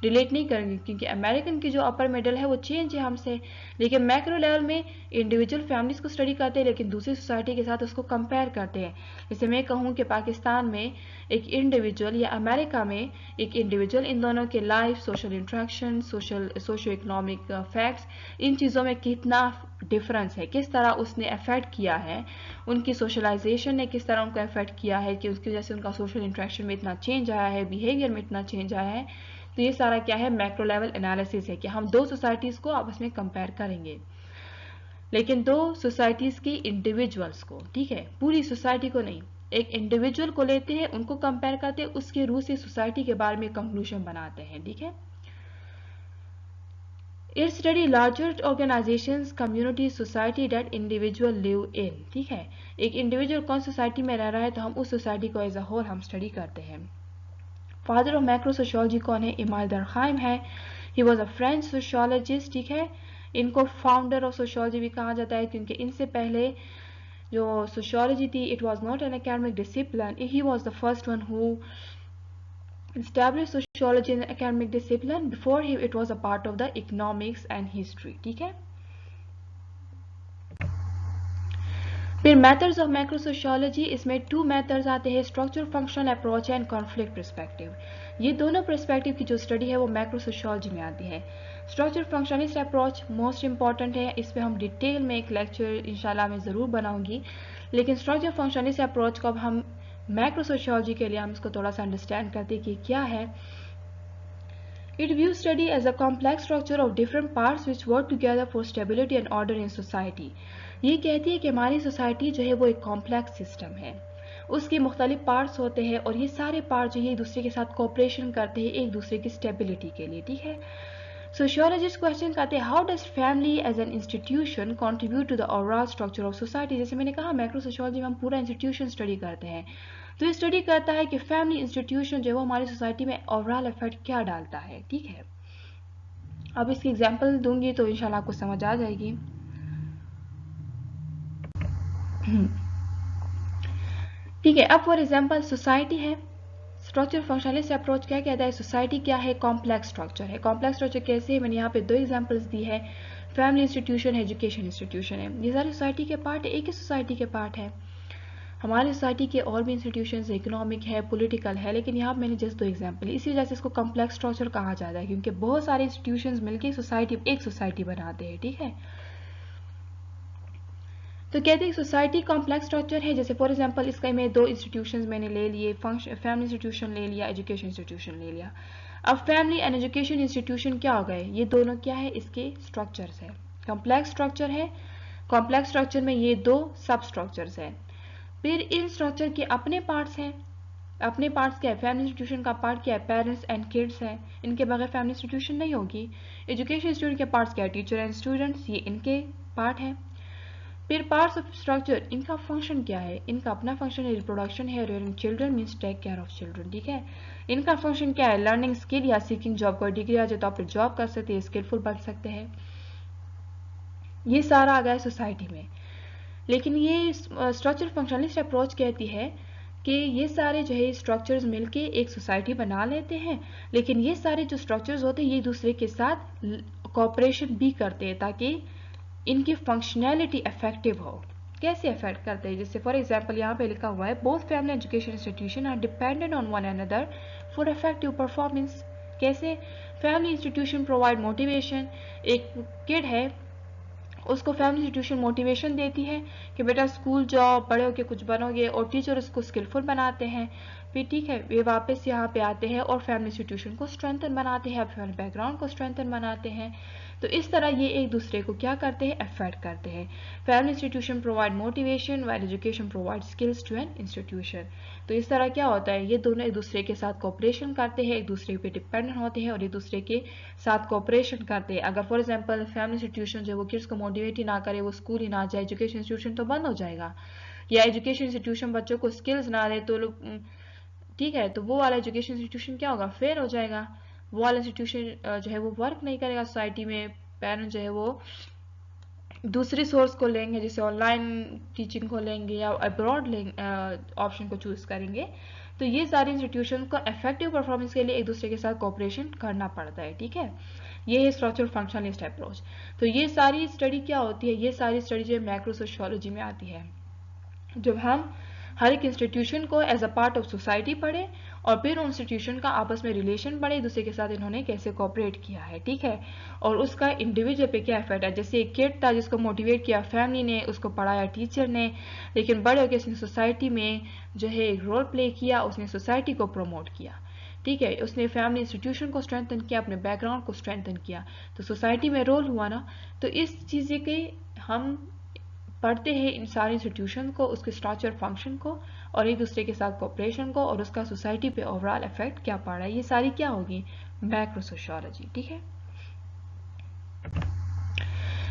रिलेट नहीं करेंगे क्योंकि अमेरिकन की जो अपर मिडिल है वो चेंज है हमसे, लेकिन मैक्रो लेवल में इंडिविजुअल फैमिलीज को स्टडी करते हैं लेकिन दूसरी सोसाइटी के साथ उसको कंपेयर करते हैं। जैसे मैं कहूँ कि पाकिस्तान में एक इंडिविजुअल या अमेरिका में एक इंडिविजुअल, इन दोनों के life, social interaction, socio economic facts, इन चीज़ों में कितना डिफरेंस है, किस तरह उसने अफेक्ट किया है, उनकी सोशलाइजेशन ने किस तरह उनको अफेक्ट किया है कि उसकी वजह से उनका सोशल इंट्रैक्शन में इतना चेंज आया है, बिहेवियर में इतना चेंज आया है। तो ये सारा क्या है, मैक्रो लेवल एनालिसिस है कि हम दो सोसाइटीज को आपस में कंपेयर करेंगे, लेकिन दो सोसाइटीज की इंडिविजुअल्स को, ठीक है, पूरी सोसाइटी को नहीं। एक इंडिविजुअल को लेते हैं, उनको कंपेयर करते हैं, उसके रूप से सोसाइटी के बारे में कंक्लूजन बनाते हैं, ठीक है। It study larger organizations, communities, society that individual live in, ठीक है। एक इंडिविजुअल कौन सोसाइटी में रह रहा है तो हम उस सोसाइटी को एज अ होल हम स्टडी करते हैं। फादर ऑफ मैक्रो सोशियोलॉजी कौन है? इमाल दरखाइम है। He was a French sociologist, ठीक है। इनको फाउंडर ऑफ सोशियोलॉजी भी कहा जाता है क्योंकि इनसे पहले जो सोशियोलॉजी थी it was not an academic discipline, he was the first one who established sociology as an academic discipline. Before him it was a part of the economics and history, ठीक है। फिर मेथड्स ऑफ मैक्रो सोशियोलॉजी, इसमें 2 मेथड्स आते हैं, structure functional approach and conflict perspective. ये दोनों पर्सपेक्टिव की जो स्टडी है वो मैक्रो सोशियोलॉजी में आती है। Structure functionalist approach most important है, इस पर हम डिटेल में एक लेक्चर इंशाल्लाह मैं ज़रूर बनाऊंगी, लेकिन स्ट्रक्चर फंक्शनलिस्ट अप्रोच को अब हम मैक्रो सोशियोलॉजी के लिए हम इसको थोड़ा सा अंडरस्टैंड करते हैं कि क्या है। It views study as a complex structure of different parts which work together for stability and order in society. ये कहती है कि हमारी सोसाइटी जो है वो एक कॉम्प्लेक्स सिस्टम है, उसके मुख्तलिफ पार्ट्स होते हैं और ये सारे पार्ट जो है एक दूसरे के साथ कोऑपरेशन करते हैं एक दूसरे की स्टेबिलिटी के लिए, ठीक है। सोशियोलॉजिस्ट क्वेश्चन करते हैं how does family as an institution contribute to the overall structure of society. जैसे मैंने कहा मैक्रो सोशियोलॉजी में हम पूरा इंस्टीट्यूशन स्टडी करते हैं, तो ये स्टडी करता है कि फैमिली इंस्टीट्यूशन जो है वो हमारी सोसाइटी में ओवरऑल इफेक्ट क्या डालता है, ठीक है। अब इसकी एग्जांपल दूंगी तो इंशाल्लाह आपको समझ आ जाएगी। ठीक है, अब फॉर एग्जांपल सोसाइटी है, स्ट्रक्चर फंक्शनलिस्ट अप्रोच क्या कहता है, सोसाइटी क्या है, कॉम्प्लेक्स स्ट्रक्चर है। कॉम्प्लेक्स स्ट्रक्चर कैसे है, मैंने यहाँ पे 2 एग्जांपल्स दी है, फैमिली इंस्टीट्यूशन, एजुकेशन इंस्टीट्यूशन है। ये सारी सोसाइटी के पार्ट है, एक ही सोसाइटी के पार्ट है। हमारी सोसाइटी के और भी इंस्टीट्यूशंस इकोनॉमिक है, पॉलिटिकल है, लेकिन यहाँ मैंने जस्ट 2 एग्जांपल, इसी वजह से इसको कॉम्प्लेक्स स्ट्रक्चर कहा जाता है क्योंकि बहुत सारे इंस्टीट्यूशंस मिलकर सोसाइटी एक सोसाइटी बनाते हैं, ठीक है। तो कहते हैं सोसाइटी कॉम्प्लेक्स स्ट्रक्चर है, जैसे फॉर एग्जांपल इसका मैं 2 इंस्टीट्यूशंस मैंने ले लिए, फैमिली इंस्टीट्यूशन ले लिया, एजुकेशन इंस्टीट्यूशन ले लिया। अब फैमिली एंड एजुकेशन इंस्टीट्यूशन क्या हो गए, ये दोनों क्या है, इसके स्ट्रक्चर्स है, कॉम्प्लेक्स स्ट्रक्चर है। कॉम्प्लेक्स स्ट्रक्चर में ये 2 सब स्ट्रक्चर्स है। फिर इन स्ट्रक्चर के अपने पार्ट्स हैं, अपने पार्ट्स क्या है, फैमिली इंस्टीट्यूशन का पार्ट क्या है, पेरेंट्स एंड किड्स है, इनके बगैर फैमिली इंस्टीट्यूशन नहीं होगी। एजुकेशन इंस्टीट्यूशन के पार्ट्स क्या है, टीचर एंड स्टूडेंट्स, ये इनके पार्ट है। फिर पार्ट्स ऑफ स्ट्रक्चर, इनका फंक्शन क्या है, इनका अपना फंक्शन है, रिप्रोडक्शन है, rearing children means take care of children, ठीक है। इनका फंक्शन क्या है, लर्निंग स्किल या सीकिंग जॉब, कोई डिग्री आ जाए तो आप फिर जॉब कर सकते हैं, स्किलफुल बन सकते हैं। ये सारा आ गया सोसाइटी में। लेकिन ये स्ट्रक्चर फंक्शनलिस्ट अप्रोच कहती है कि ये सारे जो है स्ट्रक्चर्स मिलके एक सोसाइटी बना लेते हैं, लेकिन ये सारे जो स्ट्रक्चर्स होते हैं ये दूसरे के साथ कोऑपरेशन भी करते हैं ताकि इनकी फंक्शनैलिटी इफेक्टिव हो। कैसे इफेक्ट करते हैं, जैसे फॉर एग्जांपल यहाँ पे लिखा हुआ है both family education institution are dependent on one another for effective performance. कैसे, फैमिली इंस्टीट्यूशन प्रोवाइड मोटिवेशन, एक किड है उसको फैमिली इंस्टीट्यूशन मोटिवेशन देती है कि बेटा स्कूल जाओ, बड़े होके कुछ बनोगे, और टीचर उसको स्किलफुल बनाते हैं। फिर ठीक है, वे वापस यहाँ पे आते हैं और फैमिली इंस्टीट्यूशन को स्ट्रेंथन बनाते हैं, फैमिली बैकग्राउंड को स्ट्रेंथन बनाते हैं। तो इस तरह ये एक दूसरे को क्या करते हैं, अफेक्ट करते हैं। Family institution provide motivation while education provide skills to an institution. तो इस तरह क्या होता है, ये दोनों एक दूसरे के साथ कोऑपरेशन करते हैं, एक दूसरे पे डिपेंडेंट होते हैं और एक दूसरे के साथ कोऑपरेशन करते हैं। अगर फॉर एग्जांपल फैमिली इंस्टीट्यूशन जो वो किड्स को मोटिवेट ही ना करे, वो स्कूल ही ना जाए, एजुकेशन इंस्टीट्यूशन तो बंद हो जाएगा। या एजुकेशन इंस्टीट्यूशन बच्चों को स्किल्स ना दे तो लोग ठीक है, तो वो वाला एजुकेशन इंस्टीट्यूशन क्या होगा, फेल हो जाएगा। वो वाला इंस्टीट्यूशन जो है वो वर्क नहीं करेगा सोसाइटी में। पेरेंट्स जो है वो दूसरी सोर्स को लेंगे, जैसे ऑनलाइन टीचिंग को लेंगे या अब्रॉड ऑप्शन को चूज करेंगे। तो ये सारे इंस्टीट्यूशन को इफेक्टिव परफॉर्मेंस के लिए एक दूसरे के साथ कोऑपरेशन करना पड़ता है, ठीक है। ये है स्ट्रक्चर फंक्शनलिस्ट अप्रोच। तो ये सारी स्टडी क्या होती है, ये सारी स्टडी जो मैक्रो सोशियोलॉजी में आती है, जब हम हर एक इंस्टीट्यूशन को as a part of society पढ़े और फिर उन इंस्टीट्यूशन का आपस में रिलेशन बढ़े, एक दूसरे के साथ इन्होंने कैसे कोऑपरेट किया है, ठीक है, और उसका इंडिविजुअल पे क्या इफेक्ट है। जैसे एक किड था जिसको मोटिवेट किया फैमिली ने, उसको पढ़ाया टीचर ने, लेकिन बड़े होकर उसने सोसाइटी में जो है एक रोल प्ले किया, उसने सोसाइटी को प्रमोट किया, ठीक है, उसने फैमिली इंस्टीट्यूशन को स्ट्रेंथन किया, अपने बैकग्राउंड को स्ट्रेंथन किया, तो सोसाइटी में रोल हुआ ना। तो इस चीज़ के हम पढ़ते हैं इन सारे इंस्टीट्यूशन को, उसके स्ट्रक्चर फंक्शन को और एक दूसरे के साथ कोऑपरेशन को और उसका सोसाइटी पे ओवरऑल इफेक्ट क्या पड़ रहा है, ये सारी क्या होगी, मैक्रो सोशियोलॉजी। ठीक है।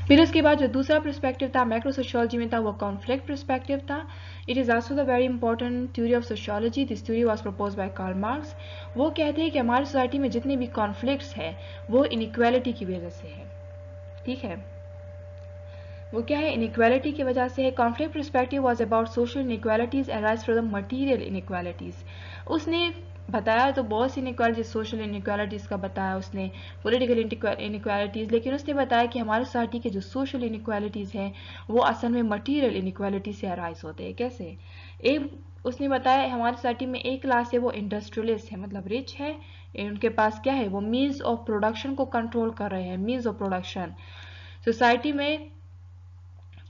फिर उसके बाद जो दूसरा पर्सपेक्टिव था मैक्रो सोशियोलॉजी में था वो कॉन्फ्लिक्ट पर्सपेक्टिव था। It is also the very important theory of sociology. This theory was propose by Karl Marx. वो कहते हैं कि हमारी सोसाइटी में जितने भी कॉन्फ्लिक्ट्स हैं वो इनइक्वालिटी की वजह से है। ठीक है, वो क्या है, इनइक्वालिटी की वजह से है। Conflict perspective was about social inequalities arise from the material inequalities. उसने बताया तो बहुत सी इनइक्वालिटीज, सोशल इनइक्वालिटीज का बताया उसने, पॉलिटिकल इनइक्वालिटीज, लेकिन उसने बताया कि हमारी सोसाइटी के जो सोशल इनइक्वालिटीज हैं वो असल में मटीरियल इनइक्वालिटी से अराइज होते हैं। कैसे? एक उसने बताया हमारी सोसाइटी में एक क्लास है वो इंडस्ट्रियलिस्ट है, मतलब रिच है, उनके पास क्या है, वो मीन्स ऑफ प्रोडक्शन को कंट्रोल कर रहे हैं, मीन्स ऑफ प्रोडक्शन। सोसाइटी में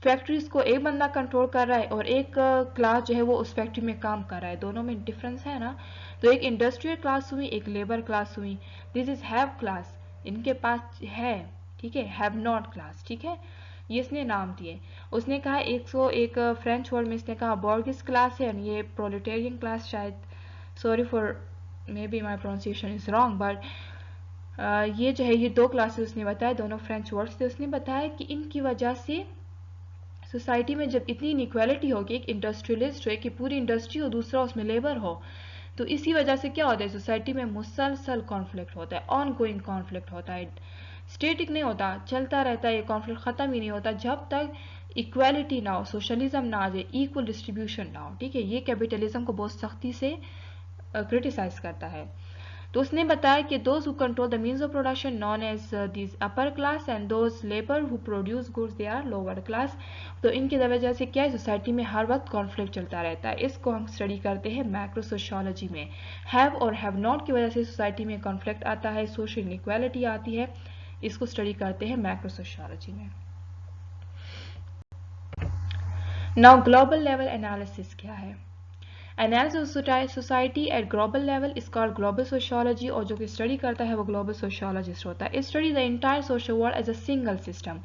फैक्ट्रीज को एक बंदा कंट्रोल कर रहा है और एक क्लास जो है वो उस फैक्ट्री में काम कर रहा है, दोनों में डिफरेंस है ना। तो एक इंडस्ट्रियल क्लास हुई, एक लेबर क्लास हुई। दिस इज हैव क्लास, इनके पास है, ठीक है, हैव नॉट क्लास। ठीक है, ये इसने नाम दिए। उसने कहा एक फ्रेंच वर्ड में इसने कहा बॉर्गिस क्लास है और ये प्रोलेटेरियन क्लास, शायद, sorry for may be my pronunciation is wrong, but ये जो है ये दो क्लासेस उसने बताया, दोनों फ्रेंच वर्ड्स थे। उसने बताया कि इनकी वजह से सोसाइटी में जब इतनी इनइक्वालिटी होगी, एक इंडस्ट्रियलिस्ट हो, कि पूरी इंडस्ट्री हो, दूसरा उसमें लेबर हो, तो इसी वजह से क्या होता है, सोसाइटी में मुसलसल कॉन्फ्लिक्ट होता है, ऑन गोइंग कॉन्फ्लिक्ट होता है, स्टेटिक नहीं होता, चलता रहता है, ये कॉन्फ्लिक्ट खत्म ही नहीं होता जब तक इक्वालिटी ना हो, सोशलिज्म ना आ जाए, इक्वल डिस्ट्रीब्यूशन ना हो। ठीक है, ये कैपिटलिज्म को बहुत सख्ती से क्रिटिसाइज करता है। तो उसने बताया कि those who control the means of production known as this upper class and those labour who produce goods they are lower class. तो इनकी वजह से क्या है, सोसाइटी में हर वक्त कॉन्फ्लिक्ट चलता रहता है। इसको हम स्टडी करते हैं मैक्रो सोशियोलॉजी में। हैव और हैव नॉट की वजह से सोसाइटी में कॉन्फ्लिक्ट आता है, सोशल इनइक्वालिटी आती है, इसको स्टडी करते हैं मैक्रो सोशियोलॉजी में। नाउ ग्लोबल लेवल एनालिसिस क्या है? Analysis of society eight global level is called global sociology, और जो कि स्टडी करता है वो ग्लोबल सोशियोलॉजिस्ट होता है। Study the entire social world as a single system.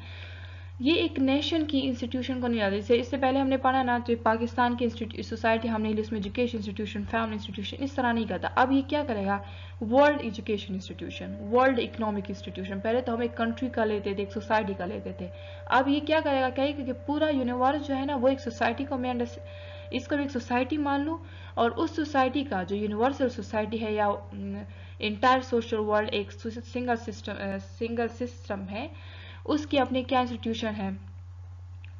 ये एक नेशन की इंस्टीट्यूशन को नहीं आता। जैसे इससे पहले हमने पढ़ा ना, तो पाकिस्तान की सोसाइटी हमने इसमें एजुकेशन इंस्टीट्यूशन, फैमिली इंस्टीट्यूशन इस तरह नहीं करता। अब ये क्या करेगा, world education institution, world economic institution. पहले तो हम एक कंट्री का लेते थे, एक सोसाइटी का लेते थे, अब ये क्या करेगा, कहेगा कि पूरा यूनिवर्स जो है ना वो एक सोसाइटी को मैं इसको भी एक सोसाइटी मान लूँ, और उस सोसाइटी का जो यूनिवर्सल सोसाइटी है या इंटायर सोशल वर्ल्ड एक सिंगल सिस्टम है, उसकी अपनी क्या इंस्टीट्यूशन है,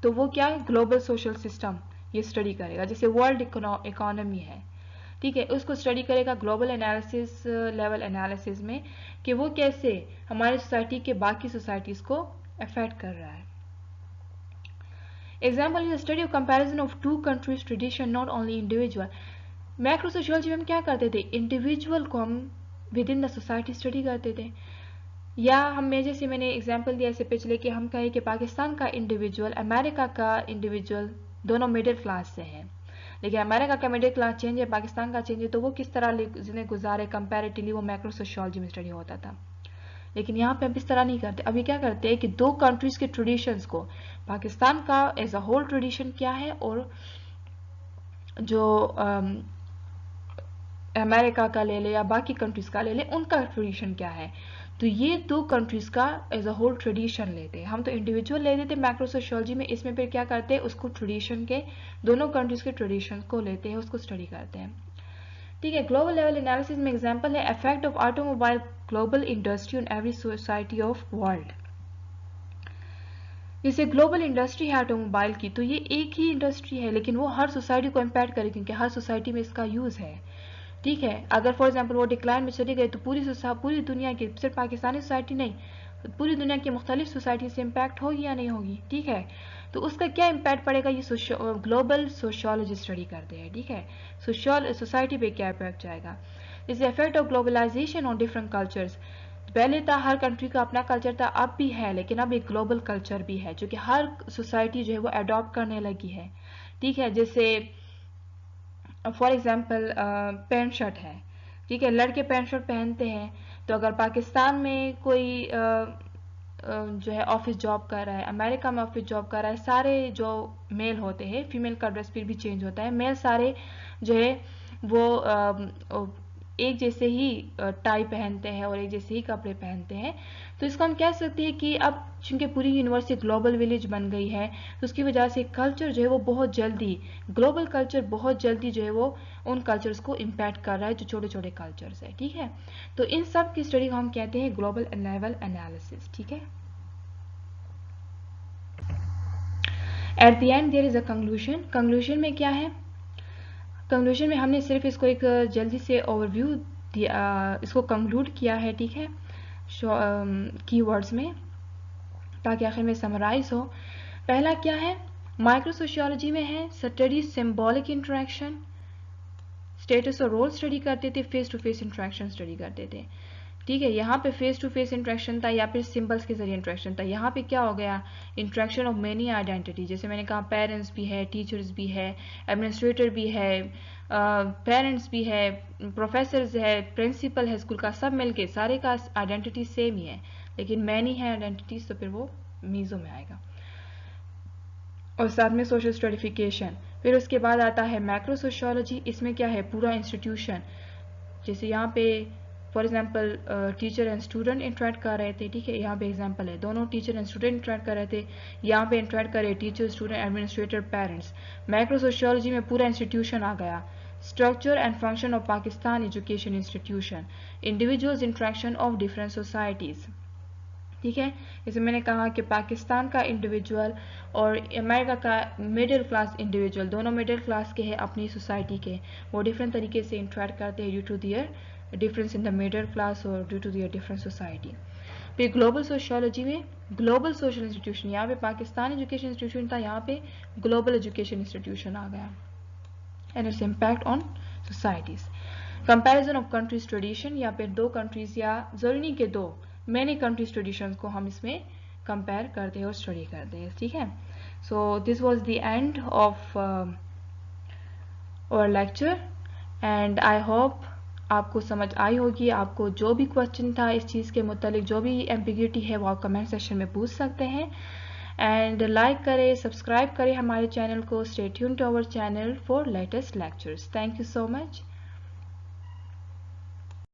तो वो क्या है, ग्लोबल सोशल सिस्टम ये स्टडी करेगा। जैसे वर्ल्ड इकोनॉमी है, ठीक है, उसको स्टडी करेगा ग्लोबल एनालिसिस, लेवल एनालिसिस में, कि वो कैसे हमारी सोसाइटी के बाकी सोसाइटीज को अफेक्ट कर रहा है। Example is study of comparison of two countries tradition, not only individual. Macro sociology में हम क्या करते थे, इंडिविजुअल को हम within the society study करते थे, या हम जैसे मैंने एग्जांपल दिया इससे पिछले कि हम कहें कि पाकिस्तान का इंडिविजुअल अमेरिका का इंडिविजुअल दोनों मिडिल क्लास से हैं, लेकिन अमेरिका का मिडिल क्लास चेंज है, पाकिस्तान का चेंज है, तो वो किस तरह जिन्हें गुजारे कंपैरेटिवली, वो मैक्रो सोशियोलॉजी में स्टडी होता था। लेकिन यहाँ पे अब इस तरह नहीं करते। अभी क्या करते हैं कि दो कंट्रीज के ट्रेडिशंस को, पाकिस्तान का एज अ होल ट्रेडिशन क्या है और जो अमेरिका का ले ले या बाकी कंट्रीज का ले ले उनका ट्रेडिशन क्या है, तो ये दो कंट्रीज का एज अ होल ट्रेडिशन लेते हैं। हम तो इंडिविजुअल ले लेते मैक्रो सोशियोलॉजी में, इसमें फिर क्या करते हैं, उसको ट्रेडिशन के, दोनों कंट्रीज के ट्रेडिशन को लेते हैं, उसको स्टडी करते हैं। ठीक है, ग्लोबल लेवल एनालिसिस में एग्जांपल है effect of automobile global industry on every society of world. जैसे ग्लोबल इंडस्ट्री है ऑटोमोबाइल की, तो ये एक ही इंडस्ट्री है लेकिन वो हर सोसाइटी को इम्पैक्ट करे, क्योंकि हर सोसाइटी में इसका यूज है। ठीक है, अगर फॉर एग्जांपल वो डिक्लाइन में चली गई तो पूरी दुनिया की, सिर्फ पाकिस्तानी सोसाइटी नहीं, पूरी दुनिया की मुख्तलिफ सोसाइटी से इम्पैक्ट होगी या नहीं होगी। ठीक है, तो उसका क्या इम्पैक्ट पड़ेगा, ये ग्लोबल सोशियोलॉजी स्टडी करते हैं। ठीक है, सोसाइटी पे क्या इम्पैक्ट जाएगा। जैसे effect of globalisation on different cultures. पहले था हर कंट्री का अपना कल्चर था, अब भी है, लेकिन अब एक ग्लोबल कल्चर भी है जो कि हर सोसाइटी जो है वो अडॉप्ट करने लगी है। ठीक है, जैसे फॉर एग्जांपल पैंट शर्ट है, ठीक है, लड़के पैंट शर्ट पहनते हैं, तो अगर पाकिस्तान में कोई जो है ऑफिस जॉब कर रहा है, अमेरिका में ऑफिस जॉब कर रहा है, सारे जो मेल होते हैं, फीमेल का ड्रेस फिर भी चेंज होता है, मेल सारे जो है वो एक जैसे ही टाई पहनते हैं और एक जैसे ही कपड़े पहनते हैं। तो इसको हम कह सकते हैं कि अब चूंकि पूरी यूनिवर्स एक ग्लोबल विलेज बन गई है, तो उसकी वजह से कल्चर जो है वो बहुत जल्दी, ग्लोबल कल्चर बहुत जल्दी जो है वो उन कल्चर्स को इम्पैक्ट कर रहा है, जो छोटे छोटे कल्चर्स है, ठीक है। तो इन सब की स्टडी को हम कहते हैं ग्लोबल लेवल एनालिसिस, ठीक है। At the end there is a conclusion. Conclusion में क्या है? कंक्लूजन में हमने सिर्फ इसको एक जल्दी से ओवरव्यू दिया, इसको कंक्लूड किया है, ठीक है, कीवर्ड्स में, ताकि आखिर में समराइज हो। पहला क्या है? माइक्रो सोशियोलॉजी में है स्टडी सिंबॉलिक इंटरेक्शन, स्टेटस और रोल स्टडी करते थे, face to face interaction study करते थे, ठीक है। यहाँ पे फेस टू फेस इंटरेक्शन था या फिर सिंबल्स के जरिए इंटरेक्शन था। यहाँ पे क्या हो गया? इंटरेक्शन ऑफ मेनी आइडेंटिटी, जैसे मैंने कहा पेरेंट्स भी है, टीचर्स भी है, एडमिनिस्ट्रेटर भी है, पेरेंट्स भी है, प्रोफेसर्स है, प्रिंसिपल है स्कूल का, सब मिलके सारे का आइडेंटिटी सेम ही है, लेकिन मैनी है आइडेंटिटीज, तो फिर वो मीजो में आएगा। और साथ में सोशल स्ट्रेटिफिकेशन। फिर उसके बाद आता है मैक्रो सोशियोलॉजी, इसमें क्या है? पूरा इंस्टीट्यूशन, जैसे यहाँ पे for example teacher and student interact कर रहे थे, ठीक है, यहाँ पे एग्जाम्पल है, दोनों टीचर एंड स्टूडेंट इंटरेक्ट कर रहे थे, यहाँ पे इंटरेक्ट करे teacher, student, administrator, parents. Macro sociology में पूरा इंस्टीट्यूशन आ गया, structure and function of Pakistan education institution, individuals interaction of different societies, ठीक है। जैसे मैंने कहा कि पाकिस्तान का इंडिविजुअल और अमेरिका का मिडिल क्लास इंडिविजुअल, दोनों मिडिल क्लास के हैं अपनी सोसाइटी के, वो डिफरेंट तरीके से इंटरेक्ट करते हैं due to their difference in the middle class और due to their different society. फिर ग्लोबल सोशियोलॉजी में ग्लोबल सोशल इंस्टीट्यूशन, यहाँ पे पाकिस्तान एजुकेशन इंस्टीट्यूशन था, यहाँ पे ग्लोबल एजुकेशन इंस्टीट्यूशन आ गया, and its impact on societies. Comparison of countries tradition, या फिर दो कंट्रीज, या जरूरी नहीं कि दो, मैनी कंट्रीज ट्रेडिशन को हम इसमें कंपेयर करते हैं और स्टडी करते हैं, ठीक है। So this was the end of our lecture, and I hope आपको समझ आई होगी। आपको जो भी क्वेश्चन था इस चीज़ के मुतालिक, जो भी एम्बिग्यूटी है, वो आप कमेंट सेक्शन में पूछ सकते हैं। एंड लाइक करें, सब्सक्राइब करें हमारे चैनल को, stay tuned to our channel for latest lectures. Thank you so much.